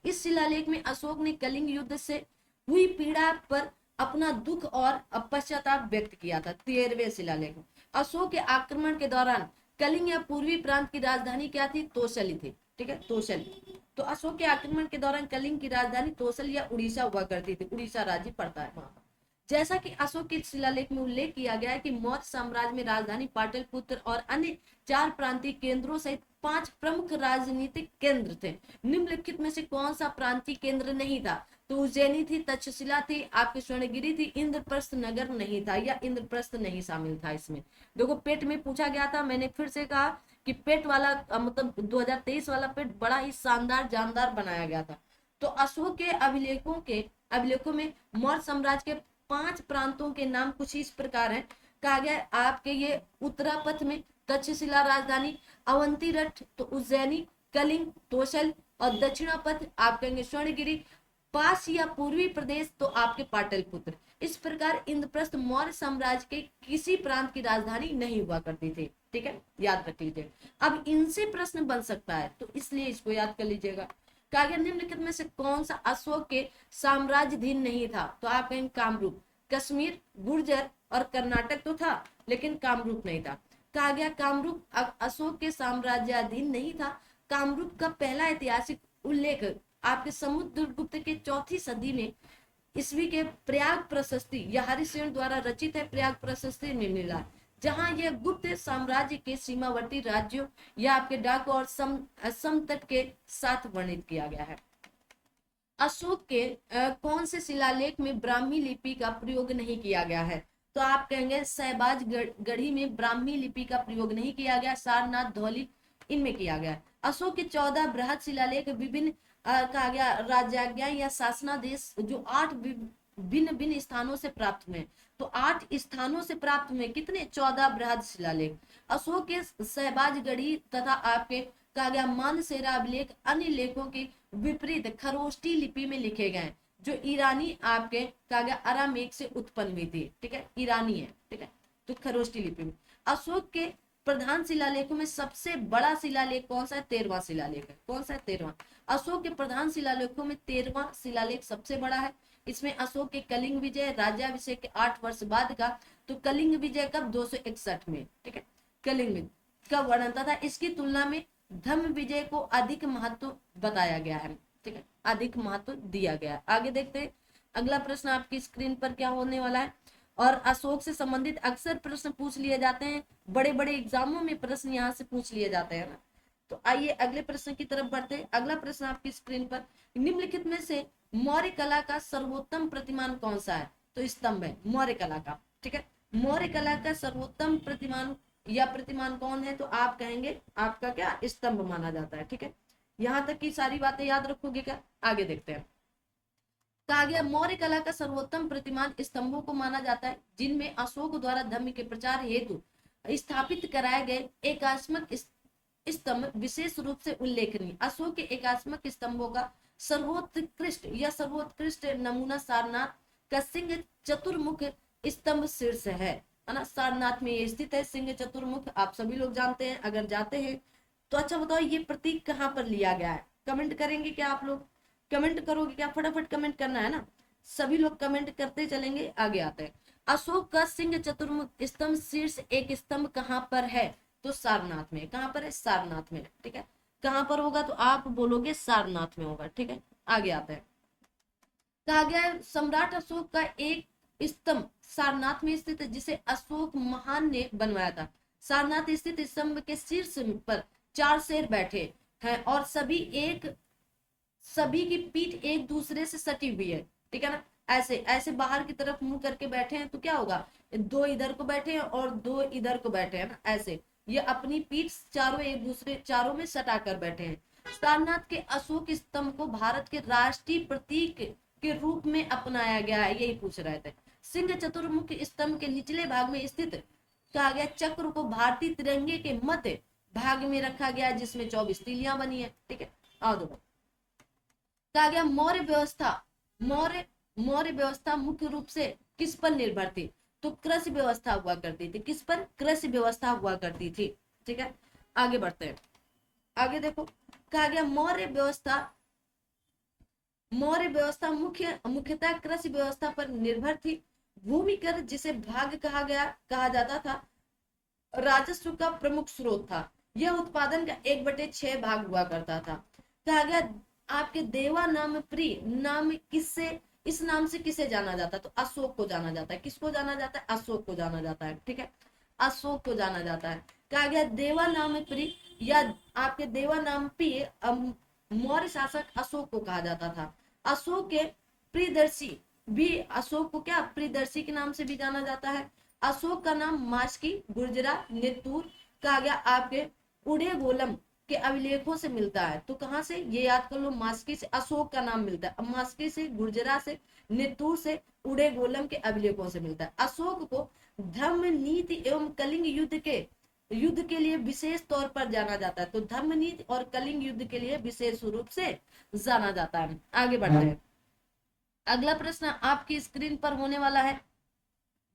इस शिलालेख में अशोक ने कलिंग युद्ध से हुई पीड़ा पर अपना दुख और पश्चाताप व्यक्त किया था। 13वें शिलालेख में अशोक के आक्रमण के दौरान कलिंग या पूर्वी प्रांत की राजधानी क्या थी? तोशली थी। ठीक है, तोशली। तो अशोक के आक्रमण के दौरान कलिंग की राजधानी तोसल या उड़ीसा हुआ करती थी। उड़ीसा राज्य पड़ता है वहां पर। जैसा कि अशोक के शिलालेख में उल्लेख किया गया है कि मौर्य साम्राज्य में राजधानी पाटलिपुत्र और अन्य 4 प्रांतीय केंद्रों सहित 5 प्रमुख राजनीतिक केंद्र थे। निम्नलिखित में से कौन सा प्रांतीय केंद्र नहीं था? तो उज्जैनी थी, तक्षशिला थी, आपकी स्वर्णगिरी थी, इंद्रप्रस्थ नगर नहीं था, या इंद्रप्रस्थ नहीं शामिल था इसमें। देखो पेट में पूछा गया था, मैंने फिर से कहा कि पेट वाला मतलब 2023 वाला पेट बड़ा ही शानदार जानदार बनाया गया था। तो अशोक के अभिलेखों में मौर्य साम्राज्य के 5 प्रांतों के नाम कुछ इस प्रकार हैं। कहा गया आपके ये उत्तरापथ में तक्षशिला राजधानी, अवंतीरठ तो उज्जैनी, कलिंग, तोशल, और दक्षिणापथ आप कहेंगे स्वर्णगिरी, पास या पूर्वी प्रदेश तो आपके पाटलिपुत्र। इस प्रकार इंद्रप्रस्थ मौर्य साम्राज्य के किसी प्रांत की राजधानी नहीं हुआ करती थी। ठीक है, याद रख लीजिए। अब इनसे प्रश्न बन सकता है तो इसलिए इसको याद कर लीजिएगा। कहा गया निम्नलिखित में से कौन सा अशोक के साम्राज्याधीन नहीं था? तो आप कहेंगे कामरूप। कश्मीर, गुर्जर और कर्नाटक तो था, लेकिन कामरूप नहीं था। कहा गया कामरूप अशोक के साम्राज्याधीन नहीं था। कामरूप का पहला ऐतिहासिक उल्लेख आपके समुद्रगुप्त के 4वीं सदी में ईस्वी के प्रयाग प्रशस्ति या हरिसेन द्वारा रचित है प्रयाग प्रशस्ति में मिला, जहां यह गुप्त साम्राज्य के सीमावर्ती राज्यों या आपके डाकू और समतट के साथ वर्णित किया गया है। अशोक के कौन से शिलालेख में ब्राह्मी लिपि का प्रयोग नहीं किया गया है? तो आप कहेंगे शहबाज गढ़ी में ब्राह्मी लिपि का प्रयोग नहीं किया गया, सारनाथ, धौली इनमें किया गया। अशोक के 14 बृहद शिलालेख विभिन्न कहा गया राज्याज्ञा या शासनादेश जो 8 भिन्न भिन्न स्थानों से प्राप्त हुए। तो 8 स्थानों से प्राप्त हुए कितने? 14 बृहद शिलालेख। अशोक के शहबाज गढ़ी तथा आपके कहा गया मानसेरा अभिलेख अन्य लेखों के विपरीत खरोष्टी लिपि में लिखे गए, जो ईरानी आपके कहा गया अरामेक से उत्पन्न हुई थी। ठीक है, ईरानी है। ठीक है, तो खरोष्टी लिपि में। अशोक के प्रधान शिलालेखों में सबसे बड़ा शिलालेख कौन सा है? 13वां शिलालेख है। कौन सा है? 13वां। अशोक के प्रधान शिलालेखों में 13वां शिलालेख सबसे बड़ा है। इसमें अशोक के कलिंग विजय राज्याभिषेक के 8 वर्ष बाद का, तो कलिंग विजय कब? 261 में। ठीक है, कलिंग विजय का वर्णन था। इसकी तुलना में धम्म विजय को अधिक महत्व बताया गया है। ठीक है, अधिक महत्व दिया गया है। आगे देखते हैं अगला प्रश्न आपकी स्क्रीन पर क्या होने वाला है। और अशोक से संबंधित अक्सर प्रश्न पूछ लिए जाते हैं, बड़े बड़े एग्जामों में प्रश्न यहाँ से पूछ लिए जाते हैं ना। तो आइए अगले प्रश्न की तरफ बढ़ते हैं। अगला प्रश्न आपकी स्क्रीन पर, निम्नलिखित में से मौर्य कला का सर्वोत्तम प्रतिमान कौन सा है? तो स्तंभ है मौर्य कला का। ठीक है, मौर्य कला का सर्वोत्तम प्रतिमान या प्रतिमान कौन है? तो आप कहेंगे आपका क्या? स्तंभ माना जाता है। ठीक है, यहां तक की सारी बातें याद रखोगे क्या? आगे देखते हैं। कहा गया मौर्य कला का सर्वोत्तम प्रतिमान स्तंभों को माना जाता है जिनमें अशोक द्वारा धर्म के प्रचार हेतु स्थापित कराए गए एकात्मक स्तंभ विशेष रूप से उल्लेखनीय। अशोक के एकात्मक स्तंभों का सर्वोत्कृष्ट या सर्वोत्कृष्ट नमूना सारनाथ का सिंह चतुर्मुख स्तंभ शीर्ष है ना। सारनाथ में ये स्थित है सिंह चतुर्मुख, आप सभी लोग जानते हैं अगर जाते हैं तो। अच्छा बताओ ये प्रतीक कहाँ पर लिया गया है? कमेंट करेंगे क्या आप लोग? कमेंट करोगे क्या? फटाफट कमेंट करना है ना, सभी लोग कमेंट करते चलेंगे। आगे आते हैं। अशोक का सिंह चतुर्मुख स्तंभ शीर्ष एक स्तंभ कहाँ पर है? तो सारनाथ में। कहाँ पर है? सारनाथ में। ठीक है, कहाँ पर होगा? तो आप बोलोगे सारनाथ में होगा। ठीक है, आगे आते हैं। कहा गया है सम्राट अशोक का एक स्तंभ सारनाथ में स्थित है जिसे अशोक महान ने बनवाया था। सारनाथ स्थित स्तंभ के शीर्ष पर 4 शेर बैठे हैं और सभी की पीठ एक दूसरे से सटी हुई है। ठीक है ना, ऐसे ऐसे बाहर की तरफ मुंह करके बैठे हैं तो क्या होगा? 2 इधर को बैठे हैं और 2 इधर को बैठे हैं ना, ऐसे ये अपनी पीठ चारों एक दूसरे चारों में सटा कर बैठे हैं। सारनाथ के अशोक स्तंभ को भारत के राष्ट्रीय प्रतीक के रूप में अपनाया गया है, यही पूछ रहे थे। सिंह चतुर्मुख स्तंभ के निचले भाग में स्थित कहा गया चक्र को भारतीय तिरंगे के मध्य भाग में रखा गया जिसमें 24 तीलियां बनी है। ठीक है, आओ दो। कहा गया मौर्य व्यवस्था मुख्य रूप से किस पर निर्भर थी? तो कृषि व्यवस्था हुआ करती थी। किस पर? कृषि व्यवस्था हुआ करती थी। ठीक है, आगे बढ़ते हैं। आगे देखो, कहा गया मौर्य व्यवस्था मुख्यतः कृषि व्यवस्था पर निर्भर थी। भूमि कर जिसे भाग कहा जाता था राजस्व का प्रमुख स्रोत था। यह उत्पादन का 1/6 भाग हुआ करता था। कहा गया आपके देवा नाम प्रिय नाम किससे इस नाम से किसे जाना जाता है? तो अशोक को जाना जाता है। किसको जाना जाता है? अशोक को जाना जाता है। ठीक है, अशोक को जाना जाता है। कहा गया देवा नाम प्रिय या आपके देवा नाम प्रिय मौर्य शासक अशोक को कहा जाता था। अशोक के प्रियदर्शी भी अशोक को क्या प्रियदर्शी के नाम से भी जाना जाता है। अशोक का नाम मास्की, गुर्जरा, नेतूर कहा गया आपके उड़े गोलम के अभिलेखों से मिलता है। तो कहां से? ये याद कर लो, मास्की से अशोक का नाम मिलता है। अब मास्की से, गुर्जरा से, नेतूर से, उड़े गोलम के अभिलेखों से मिलता है। अशोक को धर्म नीति एवं कलिंग युद्ध के लिए विशेष तौर पर जाना जाता है। तो धर्म नीति और कलिंग युद्ध के लिए विशेष रूप से जाना जाता है। आगे बढ़ते हैं। अगला प्रश्न आपकी स्क्रीन पर होने वाला है,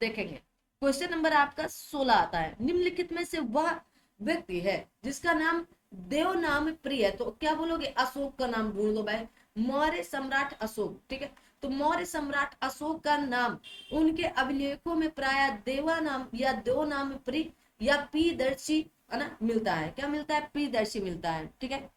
देखेंगे। क्वेश्चन नंबर आपका 16 आता है। निम्नलिखित में से वह व्यक्ति है जिसका नाम देव नाम प्रिय है, तो क्या बोलोगे, अशोक का नाम ढूंढ लो भाई, मौर्य सम्राट अशोक, ठीक है। तो मौर्य सम्राट अशोक का नाम उनके अभिलेखों में प्राय देवा नाम या देव नाम प्रिय या पीदर्शी है ना मिलता है। क्या मिलता है, पीदर्शी मिलता है, ठीक है।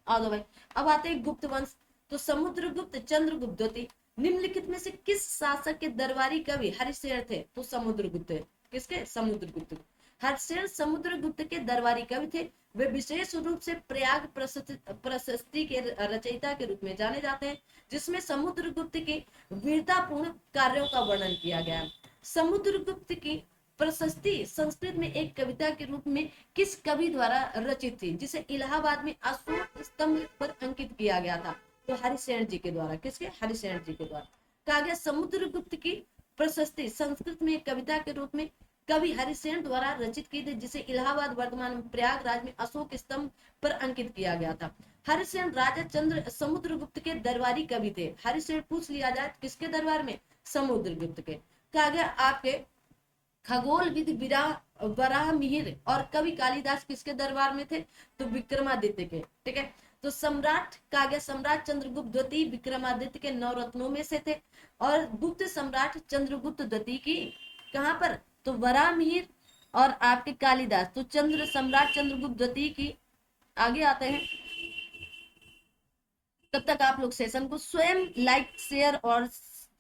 आ दो भाई। अब आते हैं गुप्त वंश। तो समुद्रगुप्त चंद्रगुप्त द्वितीय निम्नलिखित में से किस शासक के दरबारी कवि हरिशेर थे, तो समुद्रगुप्त। किसके, समुद्रगुप्त। हर्षेन समुद्रगुप्त के दरबारी कवि थे। वे विशेष रूप से प्रयाग प्रशस्ति के रचयिता के रूप में जाने जाते हैं, जिसमें समुद्रगुप्त के वीरतापूर्ण कार्यों का वर्णन किया गया है। समुद्रगुप्त की प्रशस्ति संस्कृत में एक कविता के रूप में किस कवि द्वारा रचित थी, जिसे इलाहाबाद में अशोक स्तंभ पर अंकित किया गया था, तो हरिशेन जी के द्वारा। किसके, हरिशेन जी के द्वारा। कहा गया समुद्रगुप्त की प्रशस्ति संस्कृत में एक कविता के रूप में कवि हरिसेन द्वारा रचित की थी, जिसे इलाहाबाद वर्तमान में प्रयागराज में अशोक स्तंभ पर अंकित किया गया था। हरिसेन राजा चंद्र समुद्रगुप्त के दरबारी कवि थे। हरिसेन पूछ लिया जाए किसके दरबार में, समुद्रगुप्त के। कहा गया आपके खगोल विद वराह मिहिर और कवि कालिदास किसके दरबार में थे, तो विक्रमादित्य के, ठीक है। तो सम्राट कहा गया सम्राट चंद्रगुप्त द्वितीय विक्रमादित्य के नवरत्नों में से थे, और गुप्त सम्राट चंद्रगुप्त द्वितीय की कहां पर, तो वराह मिहिर और आपके कालिदास, तो चंद्र सम्राट चंद्रगुप्त द्वितीय की। आगे आते हैं। तब तक आप लोग सेशन को स्वयं लाइक शेयर और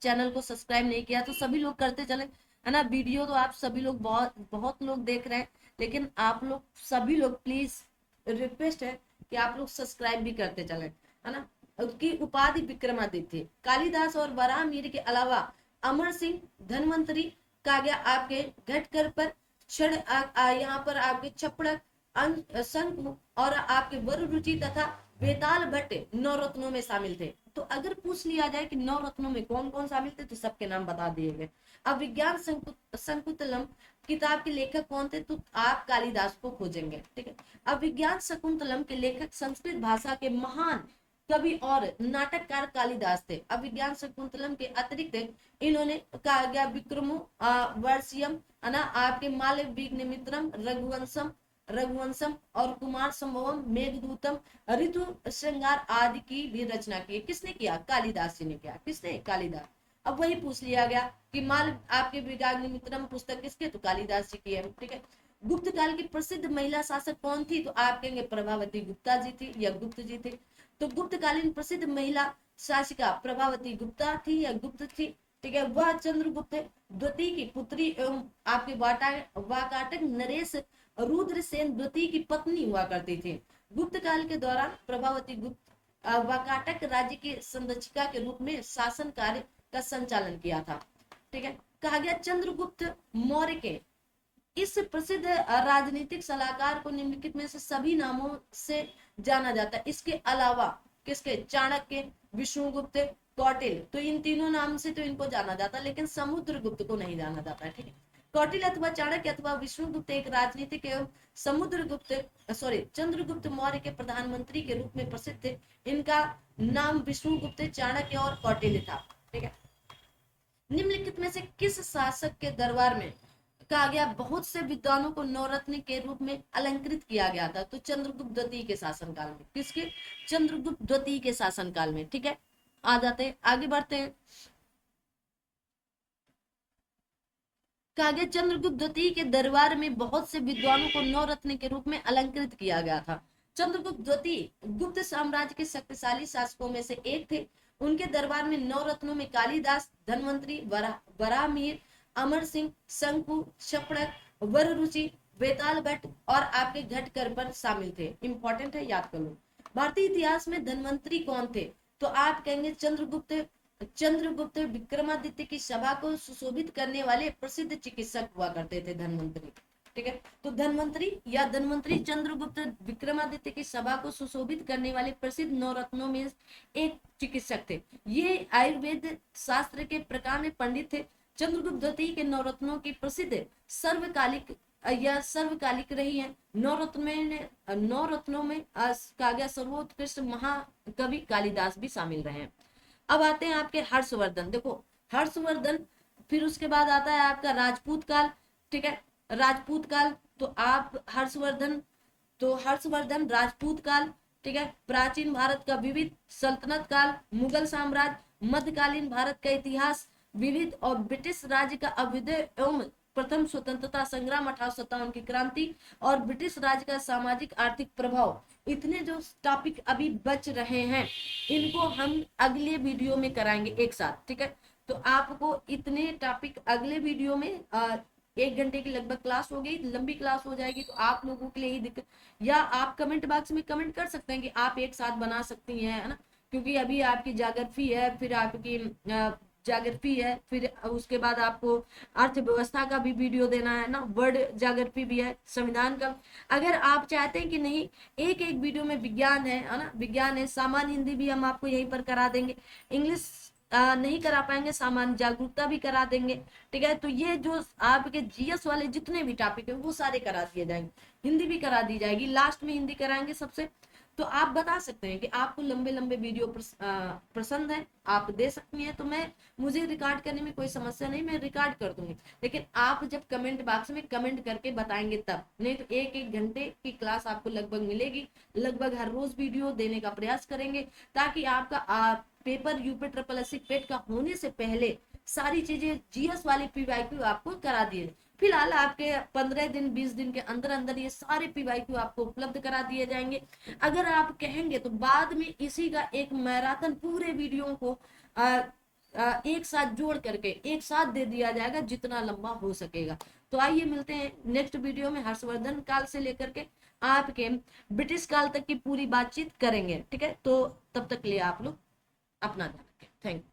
चैनल को सब्सक्राइब नहीं किया तो सभी लोग करते चले, है ना। वीडियो तो आप सभी लोग बहुत बहुत लोग देख रहे हैं, लेकिन आप लोग सभी लोग प्लीज रिक्वेस्ट है कि आप लोग सब्सक्राइब भी करते चले, है ना। उसकी उपाधि विक्रमादित्य। कालिदास और वराहमिहिर के अलावा अमर सिंह धनवंतरी का गया आपके घटकर पर क्षण यहाँ पर आपके छपड़क शंकु और आपके वरुरुचि तथा बेताल भट्ट नौ रत्नों में शामिल थे। तो अगर पूछ लिया जाए कि नौ रत्नों में कौन कौन शामिल थे, तो सबके नाम बता दिए गए। अब विज्ञान शकुंतलम किताब के लेखक कौन थे, तो आप कालिदास को खोजेंगे, ठीक है। अब विज्ञान शकुंतलम के लेखक संस्कृत भाषा के महान कवि और नाटककार कालिदास थे। अब विज्ञान शकुंतलम के अतिरिक्त इन्होंने कहा गया विक्रमो वर्षियम, है ना, आपके मालविघ्नमित्रम, रघुवंशम और कुमार संभवम, मेघदूतम, ऋतु श्रृंगार आदि की भी रचना की। किसने किया, कालिदास जी ने किया। किसने, कालिदास। अब वही पूछ लिया गया कि माल आपके विगाग्निमित्रम पुस्तक किसके, तो कालिदास जी की है, ठीक है। गुप्त काल की प्रसिद्ध महिला शासक कौन थी, तो आप कहेंगे प्रभावती गुप्ता जी थी या गुप्त जी थे। तो गुप्त कालीन प्रसिद्ध महिला शासिका प्रभावती गुप्ता थी या गुप्त थी, ठीक है। वह चंद्रगुप्त द्वितीय की पुत्री एवं आपके वाकाटक नरेश रुद्रसेन द्वितीय की पत्नी हुआ करती थी। गुप्त काल के दौरान प्रभावती गुप्त वाकाटक राज्य की संरक्षिका के रूप में शासन कार्य का संचालन किया था, ठीक है। कहा गया चंद्रगुप्त मौर्य के इस प्रसिद्ध राजनीतिक सलाहकार को निम्नलिखित में से सभी नामों से जाना जाता है। इसके अलावा किसके, चाणक्य, विष्णुगुप्त, कौटिल्य, तो इन तीनों नाम से तो इनको जाना जाता है, लेकिन समुद्रगुप्त को नहीं जाना जाता है, ठीक है। कौटिल्य अथवा चाणक्य अथवा विष्णुगुप्त एक राजनीतिक एवं चंद्रगुप्त मौर्य के प्रधानमंत्री के रूप में प्रसिद्ध थे। इनका नाम विष्णुगुप्त, चाणक्य और कौटिल्य था, ठीक है। निम्नलिखित में से किस शासक के दरबार में कहा गया बहुत से विद्वानों को नवरत्न के रूप में अलंकृत किया गया था, तो चंद्रगुप्त द्वितीय के शासनकाल में। किसके, चंद्रगुप्त द्वितीय के शासनकाल में, ठीक है। आ जाते हैं, आगे बढ़ते हैं। कहा गया चंद्रगुप्त द्वितीय के दरबार में बहुत से विद्वानों को नवरत्न के रूप में अलंकृत किया गया था। चंद्रगुप्त द्वितीय गुप्त साम्राज्य के शक्तिशाली शासकों में से एक थे। उनके दरबार में नवरत्नों में कालिदास, धनवंतरी, वराहमिहिर, अमर सिंह, शंकु, शपड़क, वररुचि, बेताल भट्ट और आपके घटकर पर शामिल थे। इंपॉर्टेंट है, याद कर लो। भारतीय इतिहास में धनवंतरी कौन थे, तो आप कहेंगे चंद्रगुप्त विक्रमादित्य की सभा को सुशोभित करने वाले प्रसिद्ध चिकित्सक हुआ करते थे धनवंतरी, ठीक है। तो धनवंतरी चंद्रगुप्त विक्रमादित्य की सभा को सुशोभित करने वाले प्रसिद्ध नवरत्नों में एक चिकित्सक थे। ये आयुर्वेद शास्त्र के प्रकार में पंडित थे। चंद्रगुप्त द्वितीय के नवरत्नों की प्रसिद्ध सर्वकालिक रही है। नवरत्नों में कहा गया सर्वोत्कृष्ट महाकवि कालिदास भी शामिल रहे हैं। अब आते हैं आपके हर्षवर्धन। देखो हर्षवर्धन, फिर उसके बाद आता है आपका राजपूत काल, ठीक है। राजपूत काल, तो आप हर्षवर्धन तो हर्षवर्धन राजपूत काल, ठीक है, प्राचीन भारत का विविध सल्तनत काल, मुगल साम्राज्य, मध्यकालीन भारत का इतिहास, विविध और ब्रिटिश राज्य का अभ्युदय एवं प्रथम स्वतंत्रता संग्राम 1857 की क्रांति, और ब्रिटिश राज्य का सामाजिक आर्थिक प्रभाव। इतने जो टॉपिक अभी बच रहे हैं इनको हम अगले वीडियो में कराएंगे एक साथ, ठीक है। तो आपको इतने टॉपिक अगले वीडियो में 1 घंटे की लगभग क्लास हो गई, लंबी क्लास हो जाएगी तो आप लोगों के लिए ही दिक्कत, या आप कमेंट बॉक्स में कमेंट कर सकते हैं कि आप एक साथ बना सकती हैं, है ना, क्योंकि अभी आपकी ज्योग्राफी है, फिर आपकी ज्योग्राफी है, फिर उसके बाद आपको अर्थव्यवस्था का भी वीडियो देना है ना, वर्ड ज्योग्राफी भी है, संविधान का। अगर आप चाहते हैं कि नहीं एक एक वीडियो में विज्ञान है ना, विज्ञान है, सामान्य हिंदी भी हम आपको यहीं पर करा देंगे, इंग्लिश नहीं करा पाएंगे, सामान्य जागरूकता भी करा देंगे, ठीक है। तो ये जो आपके जीएस वाले जितने भी टॉपिक है वो सारे करा दिए जाएंगे, हिंदी भी करा दी जाएगी, लास्ट में हिंदी कराएंगे सबसे। तो आप बता सकते हैं कि आपको लंबे लंबे वीडियो पसंद है, आप दे सकती हैं, तो मुझे रिकॉर्ड करने में कोई समस्या नहीं, मैं रिकॉर्ड कर दूंगी, लेकिन आप जब कमेंट बॉक्स में कमेंट करके बताएंगे तब, नहीं तो 1 1 घंटे की क्लास आपको लगभग मिलेगी, लगभग हर रोज वीडियो देने का प्रयास करेंगे, ताकि आपका पेपर यूपी ट्रिपल एससी पेट का होने से पहले सारी चीजें जीएस वाली पीवाईक्यू आपको करा दिए। फिलहाल आपके 15 दिन 20 दिन के अंदर अंदर ये सारे पीवाईक्यू आपको उपलब्ध करा दिए जाएंगे। अगर आप कहेंगे तो बाद में इसी का एक मैराथन पूरे वीडियो को एक साथ जोड़ करके एक साथ दे दिया जाएगा, जितना लंबा हो सकेगा। तो आइए मिलते हैं नेक्स्ट वीडियो में, हर्षवर्धन काल से लेकर के आपके ब्रिटिश काल तक की पूरी बातचीत करेंगे, ठीक है। तो तब तक के लिए आप लोग अपना ध्यान रखें, थैंक यू।